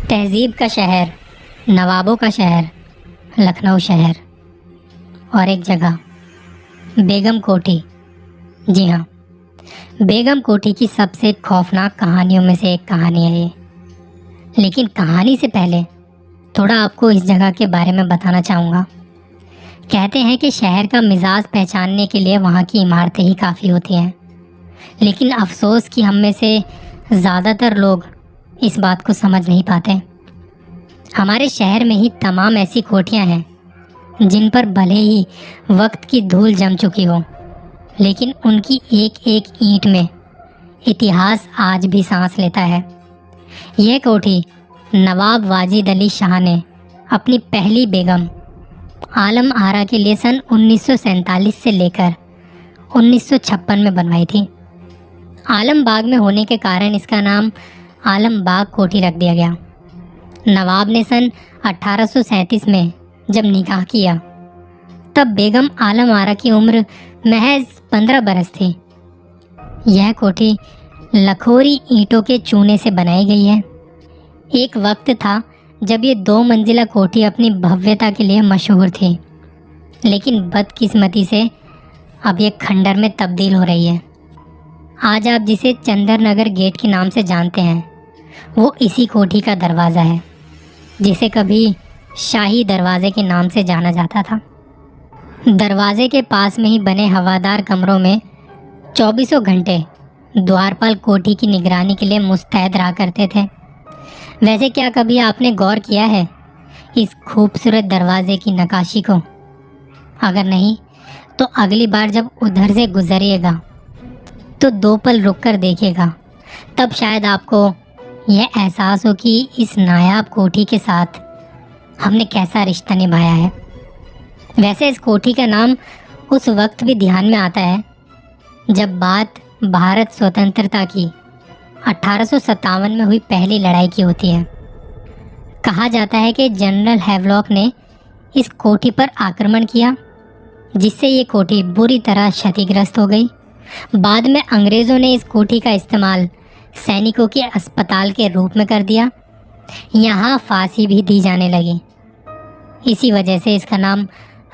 तहजीब का शहर, नवाबों का शहर, लखनऊ शहर और एक जगह बेगम कोठी। जी हाँ, बेगम कोठी की सबसे खौफनाक कहानियों में से एक कहानी है ये। लेकिन कहानी से पहले थोड़ा आपको इस जगह के बारे में बताना चाहूँगा। कहते हैं कि शहर का मिजाज पहचानने के लिए वहाँ की इमारतें ही काफ़ी होती हैं, लेकिन अफसोस कि हम में से ज़्यादातर लोग इस बात को समझ नहीं पाते। हमारे शहर में ही तमाम ऐसी कोठियाँ हैं जिन पर भले ही वक्त की धूल जम चुकी हो, लेकिन उनकी एक एक ईंट में इतिहास आज भी सांस लेता है। यह कोठी नवाब वाजिद अली शाह ने अपनी पहली बेगम आलम आरा के लिए सन 1947 से लेकर 1956 में बनवाई थी। आलम बाग में होने के कारण इसका नाम आलम बाग कोठी रख दिया गया। नवाब ने सन 1837 में जब निकाह किया तब बेगम आलम आरा की उम्र महज 15 बरस थी। यह कोठी लखोरी ईंटों के चूने से बनाई गई है। एक वक्त था जब ये 2 मंजिला कोठी अपनी भव्यता के लिए मशहूर थी, लेकिन बदकिस्मती से अब ये खंडर में तब्दील हो रही है। आज आप जिसे चंदर नगर गेट के नाम से जानते हैं, वो इसी कोठी का दरवाज़ा है, जिसे कभी शाही दरवाजे के नाम से जाना जाता था। दरवाजे के पास में ही बने हवादार कमरों में 24 घंटे द्वारपाल कोठी की निगरानी के लिए मुस्तैद रहा करते थे। वैसे क्या कभी आपने गौर किया है इस खूबसूरत दरवाजे की नक्काशी को? अगर नहीं तो अगली बार जब उधर से गुजरिएगा तो 2 पल रुक कर देखिएगा, तब शायद आपको यह एहसास हो कि इस नायाब कोठी के साथ हमने कैसा रिश्ता निभाया है। वैसे इस कोठी का नाम उस वक्त भी ध्यान में आता है जब बात भारत स्वतंत्रता की 1857 में हुई पहली लड़ाई की होती है। कहा जाता है कि जनरल हैवलॉक ने इस कोठी पर आक्रमण किया, जिससे ये कोठी बुरी तरह क्षतिग्रस्त हो गई। बाद में अंग्रेज़ों ने इस कोठी का इस्तेमाल सैनिकों के अस्पताल के रूप में कर दिया। यहाँ फांसी भी दी जाने लगी। इसी वजह से इसका नाम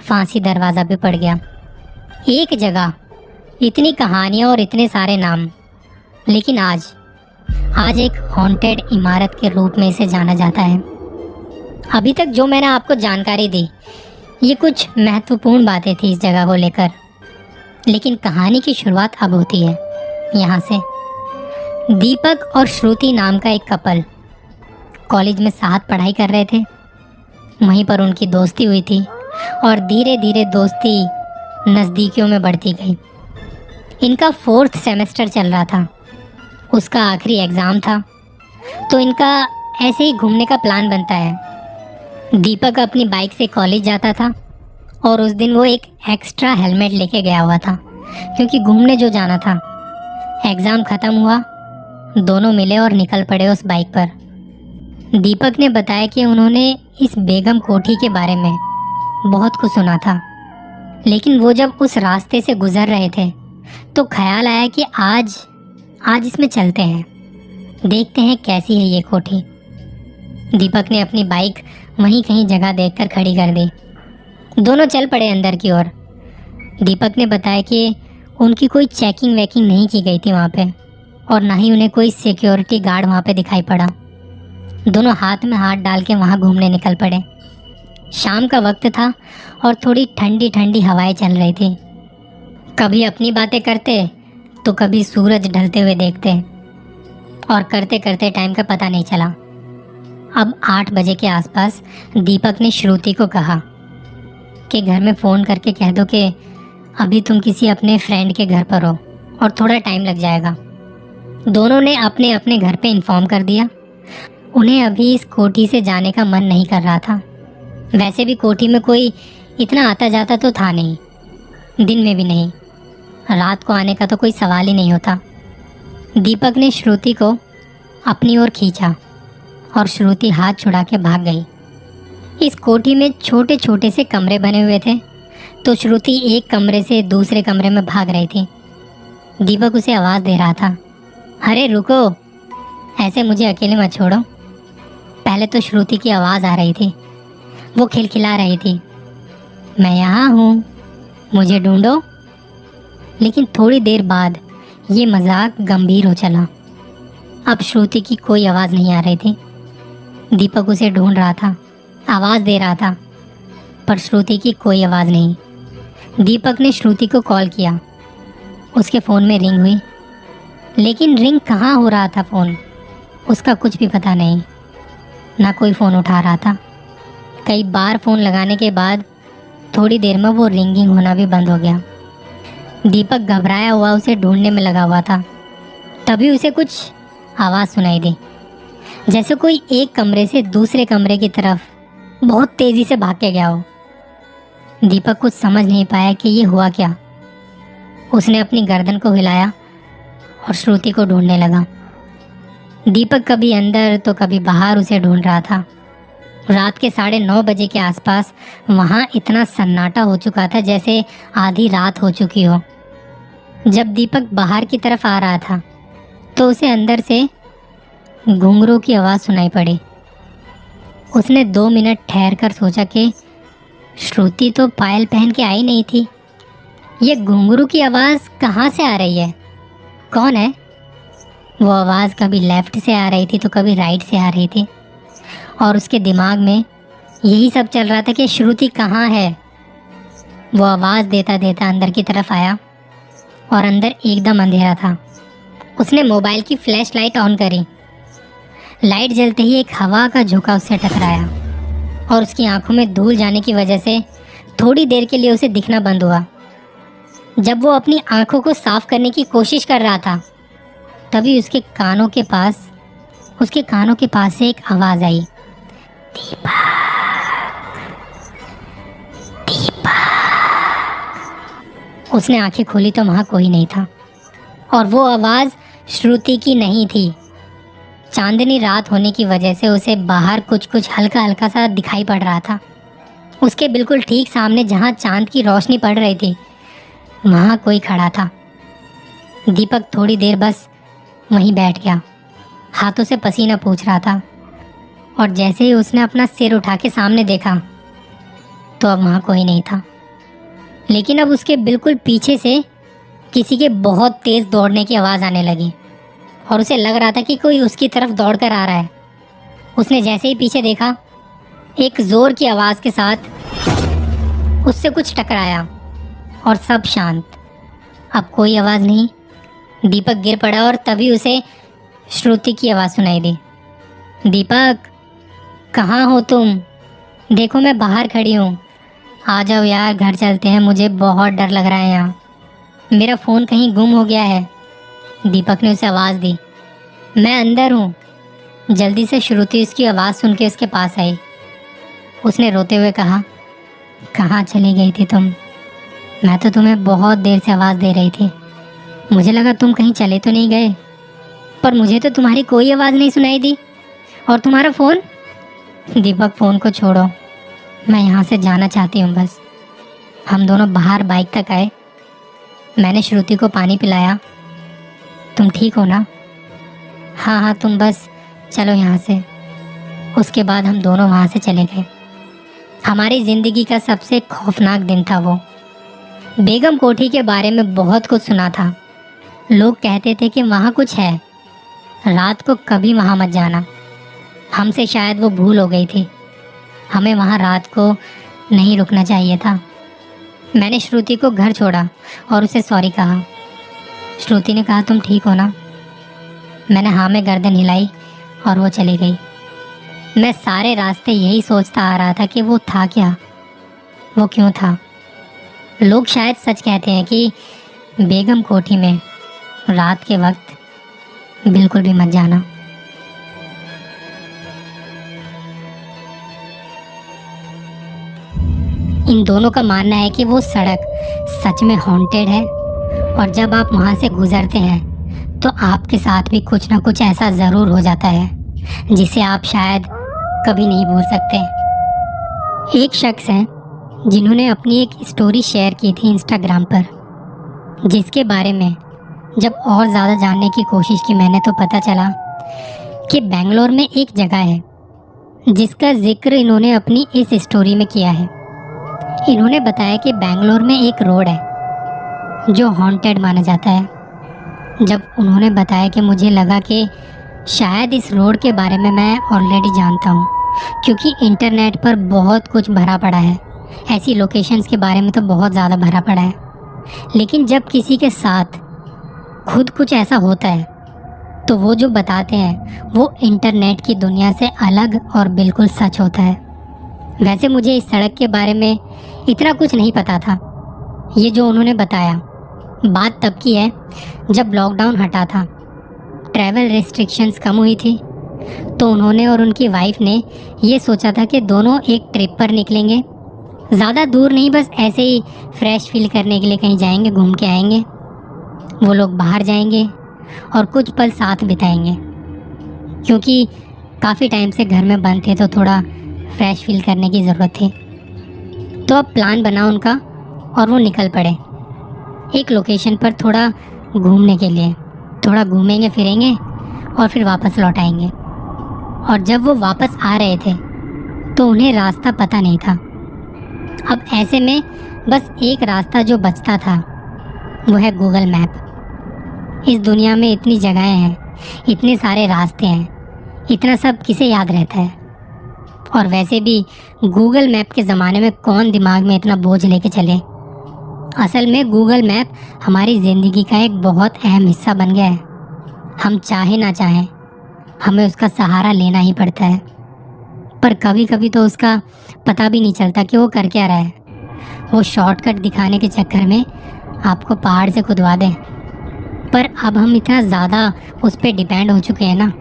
फांसी दरवाज़ा भी पड़ गया। एक जगह इतनी कहानियाँ और इतने सारे नाम, लेकिन आज एक हॉन्टेड इमारत के रूप में इसे जाना जाता है। अभी तक जो मैंने आपको जानकारी दी, ये कुछ महत्वपूर्ण बातें थी इस जगह को लेकर, लेकिन कहानी की शुरुआत अब होती है यहाँ से। दीपक और श्रुति नाम का एक कपल कॉलेज में साथ पढ़ाई कर रहे थे। वहीं पर उनकी दोस्ती हुई थी और धीरे धीरे दोस्ती नज़दीकियों में बढ़ती गई। इनका 4th सेमेस्टर चल रहा था, उसका आखिरी एग्ज़ाम था, तो इनका ऐसे ही घूमने का प्लान बनता है। दीपक अपनी बाइक से कॉलेज जाता था और उस दिन वो एक एक्स्ट्रा हेलमेट लेके गया हुआ था, क्योंकि घूमने जो जाना था। एग्ज़ाम ख़त्म हुआ, दोनों मिले और निकल पड़े उस बाइक पर। दीपक ने बताया कि उन्होंने इस बेगम कोठी के बारे में बहुत कुछ सुना था, लेकिन वो जब उस रास्ते से गुज़र रहे थे तो ख्याल आया कि आज इसमें चलते हैं, देखते हैं कैसी है ये कोठी। दीपक ने अपनी बाइक वहीं कहीं जगह देखकर खड़ी कर दी। दोनों चल पड़े अंदर की ओर। दीपक ने बताया कि उनकी कोई चेकिंग वेकिंग नहीं की गई थी वहाँ पे, और ना ही उन्हें कोई सिक्योरिटी गार्ड वहाँ पे दिखाई पड़ा। दोनों हाथ में हाथ डाल के वहाँ घूमने निकल पड़े। शाम का वक्त था और थोड़ी ठंडी ठंडी हवाएं चल रही थी। कभी अपनी बातें करते तो कभी सूरज ढलते हुए देखते, और करते करते टाइम का पता नहीं चला। अब 8 बजे के आसपास दीपक ने श्रुति को कहा कि घर में फ़ोन करके कह दो कि अभी तुम किसी अपने फ्रेंड के घर पर हो और थोड़ा टाइम लग जाएगा। दोनों ने अपने अपने घर पे इन्फॉर्म कर दिया। उन्हें अभी इस कोठी से जाने का मन नहीं कर रहा था। वैसे भी कोठी में कोई इतना आता जाता तो था नहीं, दिन में भी नहीं, रात को आने का तो कोई सवाल ही नहीं होता। दीपक ने श्रुति को अपनी ओर खींचा और श्रुति हाथ छुड़ा के भाग गई। इस कोठी में छोटे छोटे से कमरे बने हुए थे, तो श्रुति एक कमरे से दूसरे कमरे में भाग रही थी। दीपक उसे आवाज़ दे रहा था, अरे रुको, ऐसे मुझे अकेले मत छोड़ो। पहले तो श्रुति की आवाज़ आ रही थी। वो खिलखिला रही थी, मैं यहाँ हूँ, मुझे ढूंढो। लेकिन थोड़ी देर बाद ये मजाक गंभीर हो चला। अब श्रुति की कोई आवाज़ नहीं आ रही थी। दीपक उसे ढूंढ रहा था, आवाज़ दे रहा था, पर श्रुति की कोई आवाज़ नहीं। दीपक ने श्रुति को कॉल किया। उसके फ़ोन में रिंग हुई, लेकिन रिंग कहाँ हो रहा था फ़ोन, उसका कुछ भी पता नहीं। ना कोई फ़ोन उठा रहा था। कई बार फ़ोन लगाने के बाद थोड़ी देर में वो रिंगिंग होना भी बंद हो गया। दीपक घबराया हुआ उसे ढूंढने में लगा हुआ था। तभी उसे कुछ आवाज़ सुनाई दी, जैसे कोई एक कमरे से दूसरे कमरे की तरफ बहुत तेज़ी से भाग के गया हो। दीपक कुछ समझ नहीं पाया कि ये हुआ क्या। उसने अपनी गर्दन को हिलाया और श्रुति को ढूंढने लगा। दीपक कभी अंदर तो कभी बाहर उसे ढूंढ रहा था। रात के 9:30 बजे के आसपास वहाँ इतना सन्नाटा हो चुका था जैसे आधी रात हो चुकी हो। जब दीपक बाहर की तरफ आ रहा था तो उसे अंदर से घुंघरू की आवाज़ सुनाई पड़ी। उसने 2 मिनट ठहर कर सोचा कि श्रुति तो पायल पहन के आई नहीं थी। ये घुंघरू की आवाज़ कहाँ से आ रही है? कौन है? वो आवाज़ कभी लेफ़्ट से आ रही थी तो कभी राइट से आ रही थी, और उसके दिमाग में यही सब चल रहा था कि श्रुति कहाँ है। वो आवाज़ देता देता अंदर की तरफ आया और अंदर एकदम अंधेरा था। उसने मोबाइल की फ्लैश लाइट ऑन करी। लाइट जलते ही एक हवा का झोंका उससे टकराया और उसकी आंखों में धूल जाने की वजह से थोड़ी देर के लिए उसे दिखना बंद हुआ। जब वो अपनी आंखों को साफ करने की कोशिश कर रहा था तभी उसके कानों के पास से एक आवाज़ आई, दीपक, दीपक। उसने आंखें खोली तो वहाँ कोई नहीं था, और वो आवाज़ श्रुति की नहीं थी। चांदनी रात होने की वजह से उसे बाहर कुछ हल्का हल्का सा दिखाई पड़ रहा था। उसके बिल्कुल ठीक सामने जहाँ चांद की रोशनी पड़ रही थी वहाँ कोई खड़ा था। दीपक थोड़ी देर बस वहीं बैठ गया, हाथों से पसीना पोंछ रहा था, और जैसे ही उसने अपना सिर उठा के सामने देखा तो अब वहाँ कोई नहीं था। लेकिन अब उसके बिल्कुल पीछे से किसी के बहुत तेज़ दौड़ने की आवाज़ आने लगी, और उसे लग रहा था कि कोई उसकी तरफ दौड़ कर आ रहा है। उसने जैसे ही पीछे देखा, एक ज़ोर की आवाज़ के साथ उससे कुछ टकराया और सब शांत। अब कोई आवाज़ नहीं। दीपक गिर पड़ा और तभी उसे श्रुति की आवाज़ सुनाई दी, दीपक, कहाँ हो तुम? देखो मैं बाहर खड़ी हूँ, आ जाओ यार, घर चलते हैं, मुझे बहुत डर लग रहा है यहाँ, मेरा फ़ोन कहीं गुम हो गया है। दीपक ने उसे आवाज़ दी, मैं अंदर हूँ। जल्दी से श्रुति उसकी आवाज़ सुन के उसके पास आई। उसने रोते हुए कहा, कहाँ चली गई थी तुम? मैं तो तुम्हें बहुत देर से आवाज़ दे रही थी, मुझे लगा तुम कहीं चले तो नहीं गए, पर मुझे तो तुम्हारी कोई आवाज़ नहीं सुनाई दी। और तुम्हारा फ़ोन? दीपक, फ़ोन को छोड़ो, मैं यहाँ से जाना चाहती हूँ बस। हम दोनों बाहर बाइक तक आए, मैंने श्रुति को पानी पिलाया। तुम ठीक हो ना? हाँ हाँ, तुम बस चलो यहाँ से। उसके बाद हम दोनों वहाँ से चले गए। हमारी ज़िंदगी का सबसे खौफनाक दिन था वो। बेगम कोठी के बारे में बहुत कुछ सुना था। लोग कहते थे कि वहाँ कुछ है, रात को कभी वहाँ मत जाना। हमसे शायद वो भूल हो गई थी, हमें वहाँ रात को नहीं रुकना चाहिए था। मैंने श्रुति को घर छोड़ा और उसे सॉरी कहा। श्रुति ने कहा, तुम ठीक हो ना? मैंने हाँ में गर्दन हिलाई और वो चली गई। मैं सारे रास्ते यही सोचता आ रहा था कि वो था क्या, वो क्यों था। लोग शायद सच कहते हैं कि बेगम कोठी में रात के वक्त बिल्कुल भी मत जाना। इन दोनों का मानना है कि वो सड़क सच में हॉन्टेड है, और जब आप वहाँ से गुजरते हैं तो आपके साथ भी कुछ ना कुछ ऐसा ज़रूर हो जाता है जिसे आप शायद कभी नहीं भूल सकते। एक शख्स है जिन्होंने अपनी एक स्टोरी शेयर की थी इंस्टाग्राम पर, जिसके बारे में जब और ज़्यादा जानने की कोशिश की मैंने तो पता चला कि बेंगलोर में एक जगह है जिसका जिक्र इन्होंने अपनी इस स्टोरी में किया है। इन्होंने बताया कि बेंगलोर में एक रोड है जो हॉन्टेड माना जाता है। जब उन्होंने बताया कि मुझे लगा कि शायद इस रोड के बारे में मैं ऑलरेडी जानता हूँ, क्योंकि इंटरनेट पर बहुत कुछ भरा पड़ा है, ऐसी लोकेशंस के बारे में तो बहुत ज़्यादा भरा पड़ा है। लेकिन जब किसी के साथ खुद कुछ ऐसा होता है तो वो जो बताते हैं वो इंटरनेट की दुनिया से अलग और बिल्कुल सच होता है। वैसे मुझे इस सड़क के बारे में इतना कुछ नहीं पता था। ये जो उन्होंने बताया बात तब की है जब लॉकडाउन हटा था, ट्रैवल रिस्ट्रिक्शंस कम हुई थी, तो उन्होंने और उनकी वाइफ ने ये सोचा था कि दोनों एक ट्रिप पर निकलेंगे। ज़्यादा दूर नहीं, बस ऐसे ही फ्रेश फील करने के लिए कहीं जाएंगे, घूम के आएंगे। वो लोग बाहर जाएंगे और कुछ पल साथ बिताएंगे, क्योंकि काफ़ी टाइम से घर में बंद थे तो थोड़ा फ्रेश फील करने की ज़रूरत थी। तो अब प्लान बना उनका और वो निकल पड़े एक लोकेशन पर थोड़ा घूमने के लिए। थोड़ा घूमेंगे फिरेंगे और फिर वापस लौट आएंगे। और जब वो वापस आ रहे थे तो उन्हें रास्ता पता नहीं था। अब ऐसे में बस एक रास्ता जो बचता था वो है गूगल मैप। इस दुनिया में इतनी जगहें हैं, इतने सारे रास्ते हैं, इतना सब किसे याद रहता है। और वैसे भी गूगल मैप के ज़माने में कौन दिमाग में इतना बोझ लेके चले। असल में गूगल मैप हमारी ज़िंदगी का एक बहुत अहम हिस्सा बन गया है। हम चाहे ना चाहें हमें उसका सहारा लेना ही पड़ता है। पर कभी कभी तो उसका पता भी नहीं चलता कि वो कर क्या रहा है। वो शॉर्टकट दिखाने के चक्कर में आपको पहाड़ से खुदवा दें। पर अब हम इतना ज़्यादा उस पर डिपेंड हो चुके हैं ना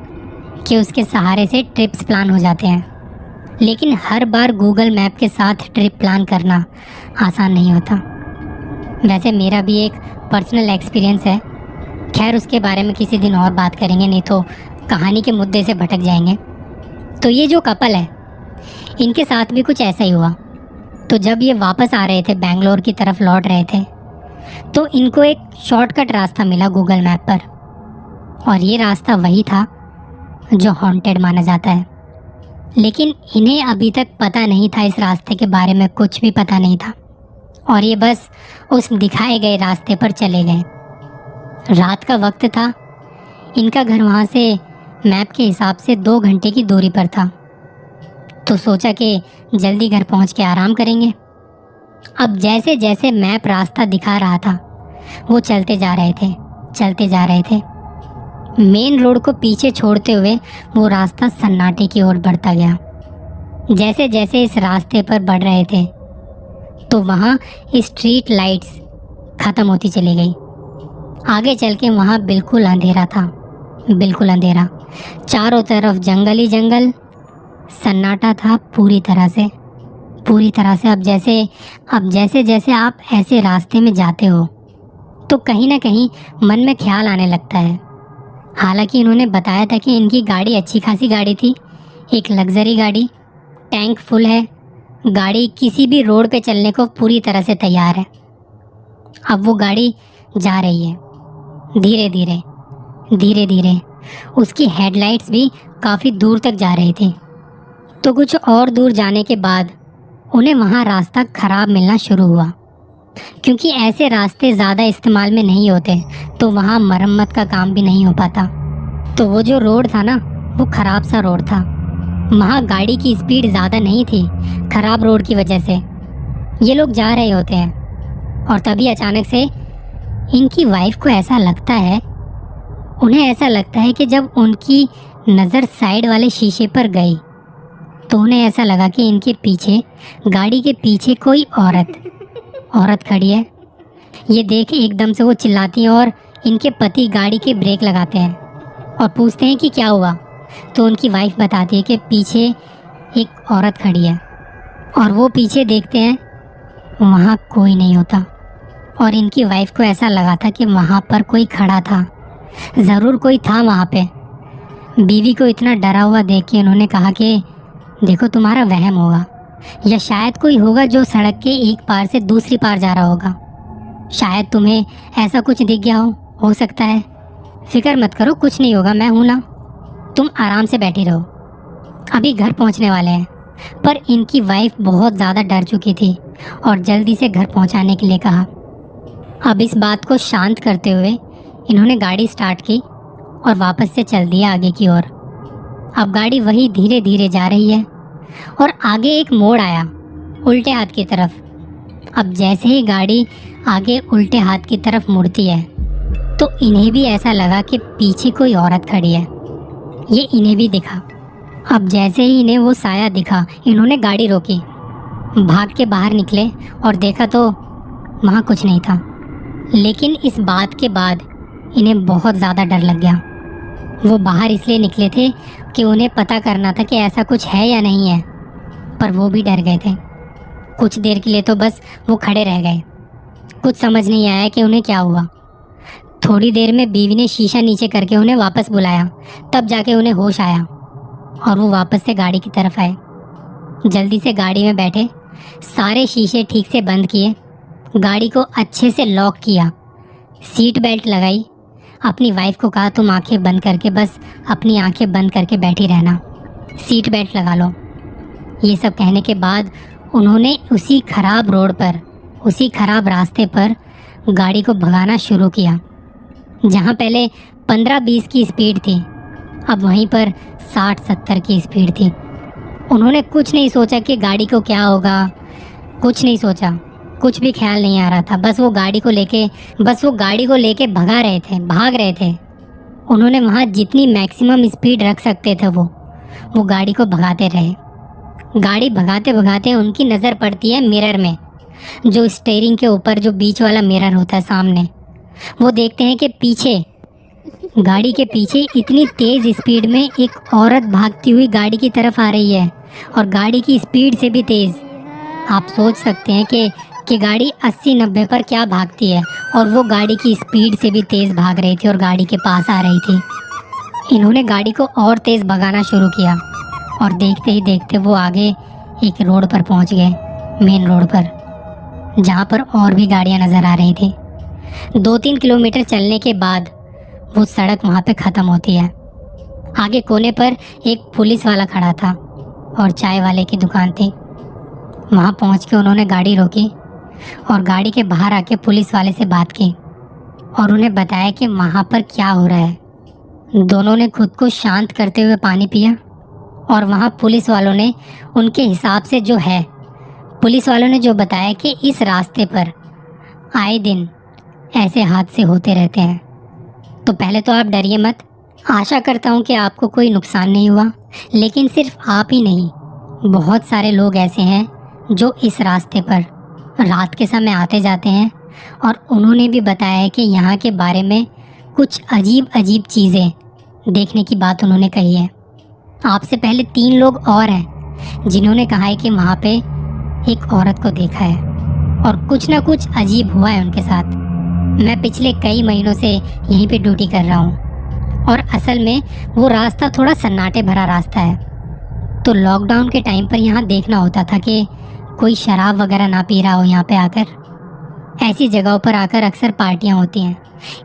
कि उसके सहारे से ट्रिप्स प्लान हो जाते हैं। लेकिन हर बार गूगल मैप के साथ ट्रिप प्लान करना आसान नहीं होता। वैसे मेरा भी एक पर्सनल एक्सपीरियंस है, खैर उसके बारे में किसी दिन और बात करेंगे, नहीं तो कहानी के मुद्दे से भटक जाएंगे। तो ये जो कपल है इनके साथ भी कुछ ऐसा ही हुआ। तो जब ये वापस आ रहे थे, बेंगलोर की तरफ लौट रहे थे, तो इनको एक शॉर्टकट रास्ता मिला गूगल मैप पर। और ये रास्ता वही था जो हॉन्टेड माना जाता है। लेकिन इन्हें अभी तक पता नहीं था, इस रास्ते के बारे में कुछ भी पता नहीं था। और ये बस उस दिखाए गए रास्ते पर चले गए। रात का वक्त था, इनका घर वहाँ से मैप के हिसाब से 2 घंटे की दूरी पर था। तो सोचा कि जल्दी घर पहुँच के आराम करेंगे। अब जैसे जैसे मैप रास्ता दिखा रहा था वो चलते जा रहे थे, चलते जा रहे थे। मेन रोड को पीछे छोड़ते हुए वो रास्ता सन्नाटे की ओर बढ़ता गया। जैसे जैसे इस रास्ते पर बढ़ रहे थे तो वहाँ स्ट्रीट लाइट्स ख़त्म होती चली गई। आगे चल के वहाँ बिल्कुल अंधेरा था, बिल्कुल अंधेरा। चारों तरफ जंगल ही जंगल, सन्नाटा था पूरी तरह से, पूरी तरह से। अब जैसे जैसे आप ऐसे रास्ते में जाते हो तो कहीं ना कहीं मन में ख्याल आने लगता है। हालांकि इन्होंने बताया था कि इनकी गाड़ी अच्छी खासी गाड़ी थी, एक लग्जरी गाड़ी, टैंक फुल है, गाड़ी किसी भी रोड पे चलने को पूरी तरह से तैयार है। अब वो गाड़ी जा रही है धीरे धीरे धीरे धीरे। उसकी हेडलाइट्स भी काफ़ी दूर तक जा रही थी। तो कुछ और दूर जाने के बाद उन्हें वहाँ रास्ता ख़राब मिलना शुरू हुआ, क्योंकि ऐसे रास्ते ज़्यादा इस्तेमाल में नहीं होते, तो वहाँ मरम्मत का काम भी नहीं हो पाता। तो वो जो रोड था ना, वो ख़राब सा रोड था। वहाँ गाड़ी की स्पीड ज़्यादा नहीं थी, ख़राब रोड की वजह से। ये लोग जा रहे होते हैं और तभी अचानक से इनकी वाइफ को ऐसा लगता है, उन्हें ऐसा लगता है कि जब उनकी नज़र साइड वाले शीशे पर गई तो उन्हें ऐसा लगा कि इनके पीछे, गाड़ी के पीछे कोई औरत खड़ी है। ये देख एकदम से वो चिल्लाती हैं और इनके पति गाड़ी के ब्रेक लगाते हैं और पूछते हैं कि क्या हुआ। तो उनकी वाइफ बताती है कि पीछे एक औरत खड़ी है। और वो पीछे देखते हैं, वहाँ कोई नहीं होता। और इनकी वाइफ को ऐसा लगा था कि वहाँ पर कोई खड़ा था, ज़रूर कोई था वहाँ पे। बीवी को इतना डरा हुआ देख के उन्होंने कहा कि देखो, तुम्हारा वहम होगा, या शायद कोई होगा जो सड़क के एक पार से दूसरी पार जा रहा होगा। शायद तुम्हें ऐसा कुछ दिख गया हो सकता है। फिक्र मत करो, कुछ नहीं होगा, मैं हूँ ना, तुम आराम से बैठी रहो। अभी घर पहुंचने वाले हैं। पर इनकी वाइफ बहुत ज़्यादा डर चुकी थी और जल्दी से घर पहुंचाने के लिए कहा। अब इस बात को शांत करते हुए इन्होंने गाड़ी स्टार्ट की और वापस से चल दिया आगे की ओर। अब गाड़ी वही धीरे धीरे जा रही है और आगे एक मोड़ आया उल्टे हाथ की तरफ। अब जैसे ही गाड़ी आगे उल्टे हाथ की तरफ मुड़ती है तो इन्हें भी ऐसा लगा कि पीछे कोई औरत खड़ी है। ये इन्हें भी दिखा। अब जैसे ही इन्हें वो साया दिखा, इन्होंने गाड़ी रोकी, भाग के बाहर निकले और देखा तो वहाँ कुछ नहीं था। लेकिन इस बात के बाद इन्हें बहुत ज़्यादा डर लग गया। वो बाहर इसलिए निकले थे कि उन्हें पता करना था कि ऐसा कुछ है या नहीं है, पर वो भी डर गए थे। कुछ देर के लिए तो बस वो खड़े रह गए। कुछ समझ नहीं आया कि उन्हें क्या हुआ। थोड़ी देर में बीवी ने शीशा नीचे करके उन्हें वापस बुलाया, तब जाके उन्हें होश आया और वो वापस से गाड़ी की तरफ आए। जल्दी से गाड़ी में बैठे, सारे शीशे ठीक से बंद किए, गाड़ी को अच्छे से लॉक किया, सीट बेल्ट लगाई, अपनी वाइफ को कहा तुम आंखें बंद करके बस अपनी आंखें बंद करके बैठी रहना, सीट बेल्ट लगा लो। ये सब कहने के बाद उन्होंने उसी खराब रोड पर, उसी खराब रास्ते पर गाड़ी को भगाना शुरू किया। जहाँ पहले 15-20 की स्पीड थी, अब वहीं पर 60-70 की स्पीड थी। उन्होंने कुछ नहीं सोचा कि गाड़ी को क्या होगा, कुछ नहीं सोचा, कुछ भी ख्याल नहीं आ रहा था। बस वो गाड़ी को लेके भाग रहे थे। उन्होंने वहाँ जितनी मैक्सिमम स्पीड रख सकते थे वो गाड़ी को भगाते रहे। गाड़ी भगाते भगाते उनकी नज़र पड़ती है मिरर में, जो स्टीयरिंग के ऊपर जो बीच वाला मिरर होता है सामने। वो देखते हैं कि पीछे, गाड़ी के पीछे इतनी तेज़ स्पीड में एक औरत भागती हुई गाड़ी की तरफ आ रही है और गाड़ी की स्पीड से भी तेज़। आप सोच सकते हैं कि गाड़ी 80-90 पर क्या भागती है, और वो गाड़ी की स्पीड से भी तेज़ भाग रही थी और गाड़ी के पास आ रही थी। इन्होंने गाड़ी को और तेज़ भगाना शुरू किया और देखते ही देखते वो आगे एक रोड पर पहुंच गए, मेन रोड पर, जहां पर और भी गाड़ियां नज़र आ रही थी। 2-3 किलोमीटर चलने के बाद वो सड़क वहां पे ख़त्म होती है। आगे कोने पर एक पुलिस वाला खड़ा था और चाय वाले की दुकान थी। वहां पहुंच के उन्होंने गाड़ी रोकी और गाड़ी के बाहर आके पुलिस वाले से बात की और उन्हें बताया कि वहाँ पर क्या हो रहा है। दोनों ने खुद को शांत करते हुए पानी पिया और वहाँ पुलिस वालों ने उनके हिसाब से पुलिस वालों ने जो बताया कि इस रास्ते पर आए दिन ऐसे हादसे होते रहते हैं। तो पहले तो आप डरिए मत। आशा करता हूँ कि आपको कोई नुकसान नहीं हुआ, लेकिन सिर्फ आप ही नहीं, बहुत सारे लोग ऐसे हैं जो इस रास्ते पर रात के समय आते जाते हैं। और उन्होंने भी बताया है कि यहाँ के बारे में कुछ अजीब अजीब चीज़ें देखने की बात उन्होंने कही है। आपसे पहले 3 लोग और हैं जिन्होंने कहा है कि वहाँ पे एक औरत को देखा है और कुछ ना कुछ अजीब हुआ है उनके साथ। मैं पिछले कई महीनों से यहीं पे ड्यूटी कर रहा हूँ और असल में वो रास्ता थोड़ा सन्नाटे भरा रास्ता है। तो लॉकडाउन के टाइम पर यहाँ देखना होता था कि कोई शराब वगैरह ना पी रहा हो। यहाँ पे आकर, ऐसी जगहों पर आकर अक्सर पार्टियाँ होती हैं,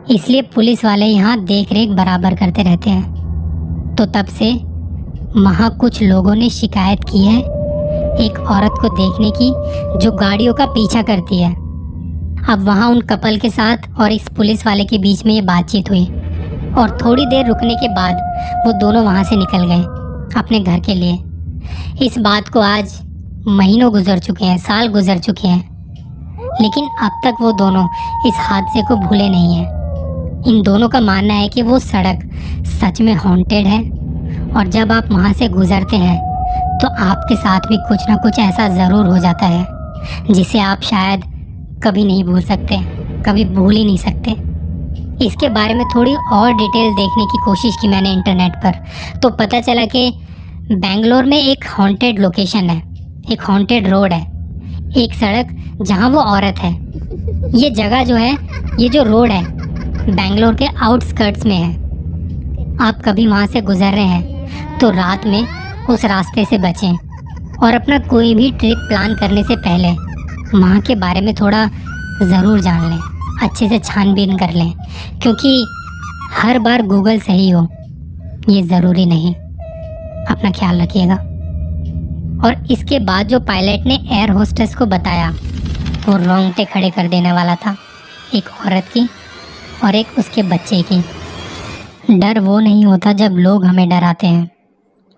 इसलिए पुलिस वाले यहाँ देख रेख बराबर करते रहते हैं। तो तब से वहाँ कुछ लोगों ने शिकायत की है एक औरत को देखने की जो गाड़ियों का पीछा करती है। अब वहाँ उन कपल के साथ और इस पुलिस वाले के बीच में ये बातचीत हुई और थोड़ी देर रुकने के बाद वो दोनों वहाँ से निकल गए अपने घर के लिए। इस बात को आज महीनों गुजर चुके हैं, साल गुजर चुके हैं, लेकिन अब तक वो दोनों इस हादसे को भूले नहीं हैं। इन दोनों का मानना है कि वो सड़क सच में हॉन्टेड है और जब आप वहाँ से गुजरते हैं तो आपके साथ भी कुछ ना कुछ ऐसा ज़रूर हो जाता है जिसे आप शायद कभी नहीं भूल सकते, कभी भूल ही नहीं सकते। इसके बारे में थोड़ी और डिटेल देखने की कोशिश की मैंने इंटरनेट पर, तो पता चला कि बेंगलोर में एक हॉन्टेड लोकेशन है, एक हॉन्टेड रोड है, एक सड़क जहाँ वो औरत है। ये जगह जो है, ये जो रोड है, बेंगलोर के आउटस्कर्ट्स में है। आप कभी वहाँ से गुजर रहे हैं तो रात में उस रास्ते से बचें और अपना कोई भी ट्रिप प्लान करने से पहले वहाँ के बारे में थोड़ा ज़रूर जान लें, अच्छे से छानबीन कर लें, क्योंकि हर बार गूगल सही हो ये ज़रूरी नहीं। अपना ख्याल रखिएगा। और इसके बाद जो पायलट ने एयर होस्टेस को बताया वो रोंगटे खड़े कर देने वाला था, एक औरत की और एक उसके बच्चे की। डर वो नहीं होता जब लोग हमें डराते हैं,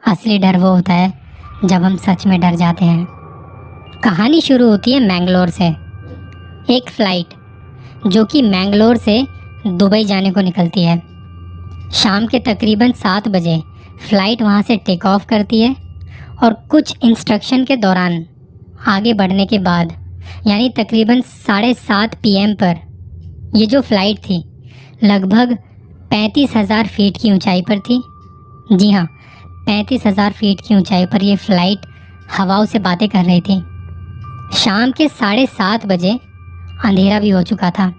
असली डर वो होता है जब हम सच में डर जाते हैं। कहानी शुरू होती है मैंगलोर से। एक फ़्लाइट जो कि मैंगलोर से दुबई जाने को निकलती है। शाम के तकरीबन 7 बजे फ़्लाइट वहाँ से टेक ऑफ करती है और कुछ इंस्ट्रक्शन के दौरान आगे बढ़ने के बाद यानी तकरीबन 7:30 PM पर ये जो फ़्लाइट थी लगभग 35,000 फीट की ऊंचाई पर थी। जी हाँ, 35,000 फीट की ऊंचाई पर यह फ़्लाइट हवाओं से बातें कर रही थी। शाम के 7:30 बजे अंधेरा भी हो चुका था।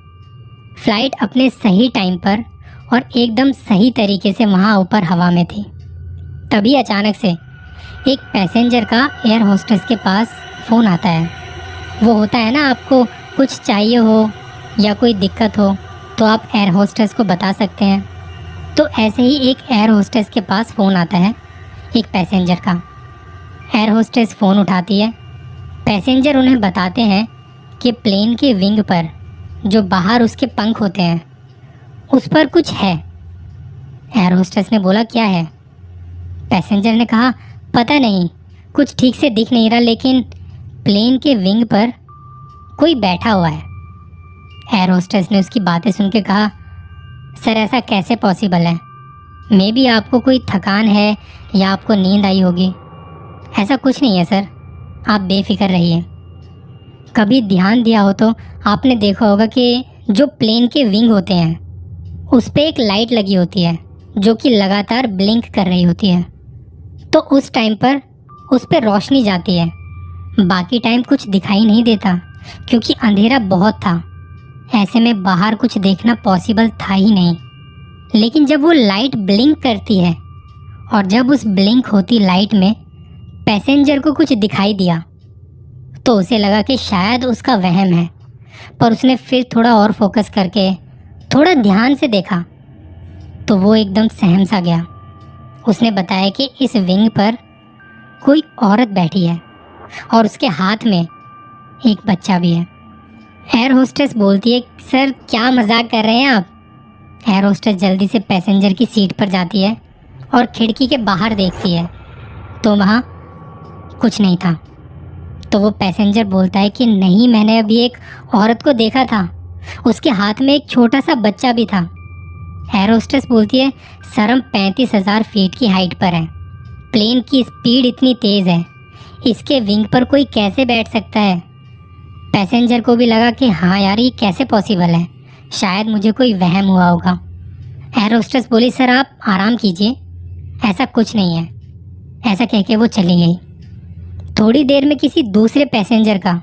फ़्लाइट अपने सही टाइम पर और एकदम सही तरीके से वहाँ ऊपर हवा में थी। तभी अचानक से एक पैसेंजर का एयर होस्टेस के पास फ़ोन आता है। वो होता है ना, आपको कुछ चाहिए हो या कोई दिक्कत हो तो आप एयर होस्टेस को बता सकते हैं। तो ऐसे ही एक एयर होस्टेस के पास फ़ोन आता है एक पैसेंजर का। एयर होस्टेस फ़ोन उठाती है। पैसेंजर उन्हें बताते हैं कि प्लेन के विंग पर जो बाहर उसके पंख होते हैं उस पर कुछ है। एयर होस्टेस ने बोला क्या है? पैसेंजर ने कहा पता नहीं, कुछ ठीक से दिख नहीं रहा, लेकिन प्लेन के विंग पर कोई बैठा हुआ है। एयर होस्टेस ने उसकी बातें सुन के कहा सर ऐसा कैसे पॉसिबल है? मे बी आपको कोई थकान है या आपको नींद आई होगी। ऐसा कुछ नहीं है सर, आप बेफिक्र रहिए। कभी ध्यान दिया हो तो आपने देखा होगा कि जो प्लेन के विंग होते हैं उस पर एक लाइट लगी होती है जो कि लगातार ब्लिंक कर रही होती है। तो उस टाइम पर उस पर रोशनी जाती है, बाकी टाइम कुछ दिखाई नहीं देता क्योंकि अंधेरा बहुत था। ऐसे में बाहर कुछ देखना पॉसिबल था ही नहीं। लेकिन जब वो लाइट ब्लिंक करती है और जब उस ब्लिंक होती लाइट में पैसेंजर को कुछ दिखाई दिया तो उसे लगा कि शायद उसका वहम है, पर उसने फिर थोड़ा और फोकस करके थोड़ा ध्यान से देखा तो वो एकदम सहम सा गया। उसने बताया कि इस विंग पर कोई औरत बैठी है और उसके हाथ में एक बच्चा भी है। एयर होस्टेस बोलती है सर क्या मजाक कर रहे हैं आप? एयर होस्टेस जल्दी से पैसेंजर की सीट पर जाती है और खिड़की के बाहर देखती है तो वहाँ कुछ नहीं था। तो वो पैसेंजर बोलता है कि नहीं, मैंने अभी एक औरत को देखा था, उसके हाथ में एक छोटा सा बच्चा भी था। एयर होस्टेस बोलती है सर हम 35,000 फीट की हाइट पर हैं, प्लेन की स्पीड इतनी तेज़ है, इसके विंग पर कोई कैसे बैठ सकता है? पैसेंजर को भी लगा कि हाँ यार ये कैसे पॉसिबल है, शायद मुझे कोई वहम हुआ होगा। एयर होस्टेस बोली सर आप आराम कीजिए, ऐसा कुछ नहीं है। ऐसा कह के वो चली गई। थोड़ी देर में किसी दूसरे पैसेंजर का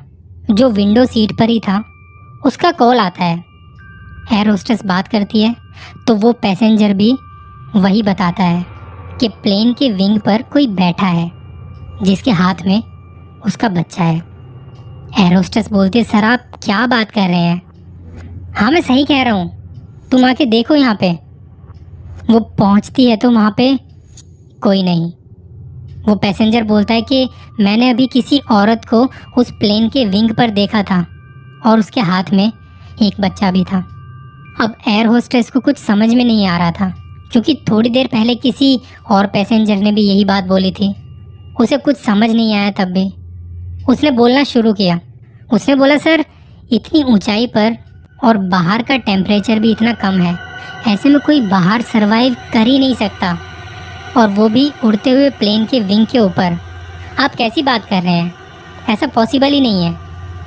जो विंडो सीट पर ही था उसका कॉल आता है। एयर होस्टेस बात करती है तो वो पैसेंजर भी वही बताता है कि प्लेन के विंग पर कोई बैठा है जिसके हाथ में उसका बच्चा है। एयर होस्टेस बोलती है सर आप क्या बात कर रहे हैं? हाँ मैं सही कह रहा हूँ, तुम आके देखो यहाँ पे। वो पहुँचती है तो वहाँ पे कोई नहीं। वो पैसेंजर बोलता है कि मैंने अभी किसी औरत को उस प्लेन के विंग पर देखा था और उसके हाथ में एक बच्चा भी था। अब एयर होस्टेस को कुछ समझ में नहीं आ रहा था क्योंकि थोड़ी देर पहले किसी और पैसेंजर ने भी यही बात बोली थी। उसे कुछ समझ नहीं आया। तब भी उसने बोलना शुरू किया। उसने बोला सर इतनी ऊंचाई पर और बाहर का टेम्परेचर भी इतना कम है, ऐसे में कोई बाहर सरवाइव कर ही नहीं सकता, और वो भी उड़ते हुए प्लेन के विंग के ऊपर। आप कैसी बात कर रहे हैं? ऐसा पॉसिबल ही नहीं है।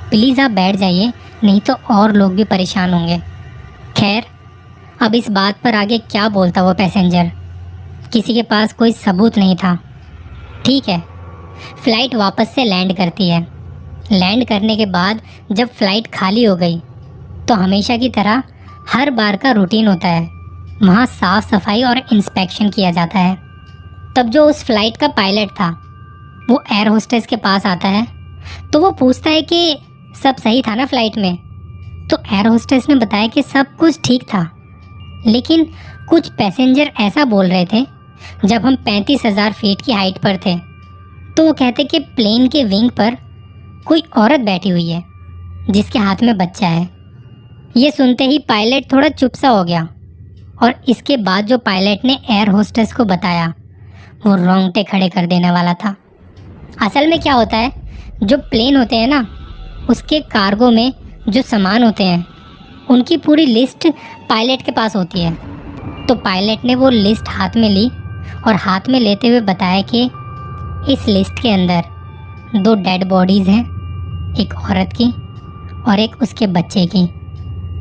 प्लीज़ आप बैठ जाइए, नहीं तो और लोग भी परेशान होंगे। खैर अब इस बात पर आगे क्या बोलता वो पैसेंजर, किसी के पास कोई सबूत नहीं था। ठीक है, फ़्लाइट वापस से लैंड करती है। लैंड करने के बाद जब फ़्लाइट खाली हो गई तो हमेशा की तरह हर बार का रूटीन होता है, वहाँ साफ़ सफाई और इंस्पेक्शन किया जाता है। तब जो उस फ़्लाइट का पायलट था वो एयर होस्टेस के पास आता है तो वो पूछता है कि सब सही था ना फ़्लाइट में? तो एयर होस्टेस ने बताया कि सब कुछ ठीक था, लेकिन कुछ पैसेंजर ऐसा बोल रहे थे जब हम 35,000 फीट की हाइट पर थे तो वो कहते कि प्लेन के विंग पर कोई औरत बैठी हुई है जिसके हाथ में बच्चा है। ये सुनते ही पायलट थोड़ा चुप सा हो गया और इसके बाद जो पायलट ने एयर होस्टेस को बताया वो रोंगटे खड़े कर देने वाला था। असल में क्या होता है, जो प्लेन होते हैं ना, उसके कार्गो में जो सामान होते हैं उनकी पूरी लिस्ट पायलट के पास होती है। तो पायलट ने वो लिस्ट हाथ में ली और हाथ में लेते हुए बताया कि इस लिस्ट के अंदर 2 डेड बॉडीज़ हैं, एक औरत की और एक उसके बच्चे की।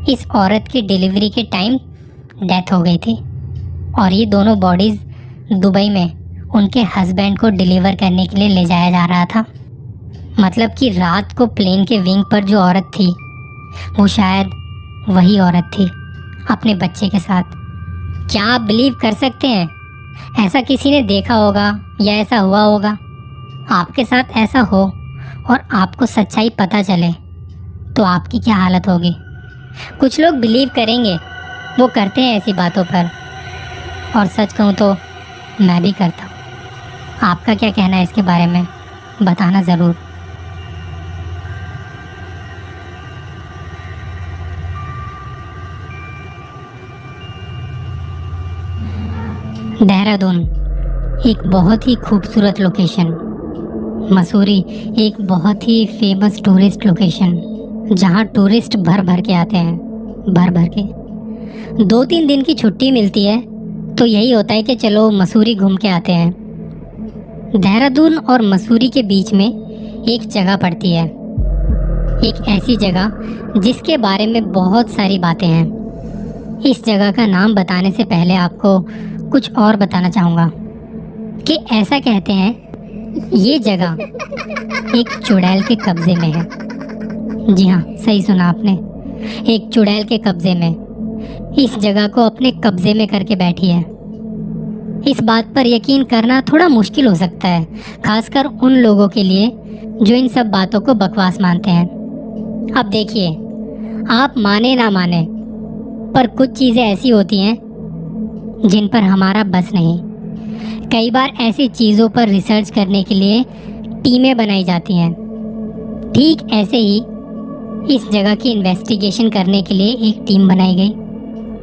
इस औरत की डिलीवरी के टाइम डेथ हो गई थी और ये दोनों बॉडीज़ दुबई में उनके हस्बैंड को डिलीवर करने के लिए ले जाया जा रहा था। मतलब कि रात को प्लेन के विंग पर जो औरत थी वो शायद वही औरत थी अपने बच्चे के साथ। क्या आप बिलीव कर सकते हैं, ऐसा किसी ने देखा होगा या ऐसा हुआ होगा? आपके साथ ऐसा हो और आपको सच्चाई पता चले तो आपकी क्या हालत होगी? कुछ लोग बिलीव करेंगे, वो करते हैं ऐसी बातों पर, और सच कहूँ तो मैं भी करता हूँ। आपका क्या कहना है इसके बारे में, बताना ज़रूर। देहरादून एक बहुत ही खूबसूरत लोकेशन। मसूरी एक बहुत ही फेमस टूरिस्ट लोकेशन जहाँ टूरिस्ट भर भर के आते हैं, भर भर के। 2-3 दिन की छुट्टी मिलती है तो यही होता है कि चलो मसूरी घूम के आते हैं। देहरादून और मसूरी के बीच में एक जगह पड़ती है, एक ऐसी जगह जिसके बारे में बहुत सारी बातें हैं। इस जगह का नाम बताने से पहले आपको कुछ और बताना चाहूँगा कि ऐसा कहते हैं ये जगह एक चुड़ैल के कब्ज़े में है। जी हाँ, सही सुना आपने, एक चुड़ैल के कब्ज़े में। इस जगह को अपने कब्ज़े में करके बैठी है। इस बात पर यकीन करना थोड़ा मुश्किल हो सकता है, खासकर उन लोगों के लिए जो इन सब बातों को बकवास मानते हैं। अब देखिए, आप माने ना माने, पर कुछ चीज़ें ऐसी होती हैं जिन पर हमारा बस नहीं। कई बार ऐसी चीज़ों पर रिसर्च करने के लिए टीमें बनाई जाती हैं। ठीक ऐसे ही इस जगह की इन्वेस्टिगेशन करने के लिए एक टीम बनाई गई।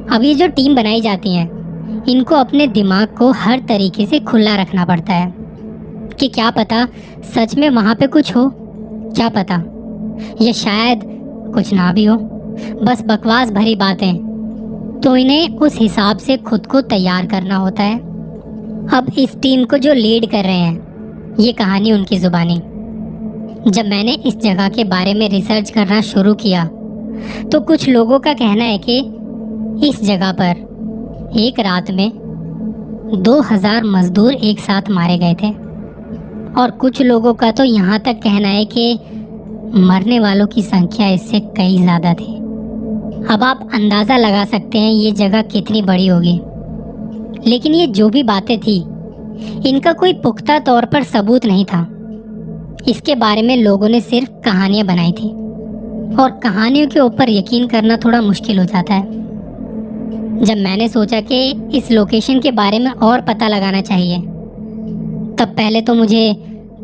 अब ये जो टीम बनाई जाती हैं, इनको अपने दिमाग को हर तरीके से खुला रखना पड़ता है कि क्या पता सच में वहाँ पे कुछ हो, क्या पता या शायद कुछ ना भी हो, बस बकवास भरी बातें। तो इन्हें उस हिसाब से खुद को तैयार करना होता है। अब इस टीम को जो लीड कर रहे हैं, ये कहानी उनकी ज़ुबानी। जब मैंने इस जगह के बारे में रिसर्च करना शुरू किया तो कुछ लोगों का कहना है कि इस जगह पर एक रात में 2000 मजदूर एक साथ मारे गए थे, और कुछ लोगों का तो यहाँ तक कहना है कि मरने वालों की संख्या इससे कई ज़्यादा थी। अब आप अंदाज़ा लगा सकते हैं ये जगह कितनी बड़ी होगी। लेकिन ये जो भी बातें थी, इनका कोई पुख्ता तौर पर सबूत नहीं था। इसके बारे में लोगों ने सिर्फ कहानियाँ बनाई थी, और कहानियों के ऊपर यकीन करना थोड़ा मुश्किल हो जाता है। जब मैंने सोचा कि इस लोकेशन के बारे में और पता लगाना चाहिए, तब पहले तो मुझे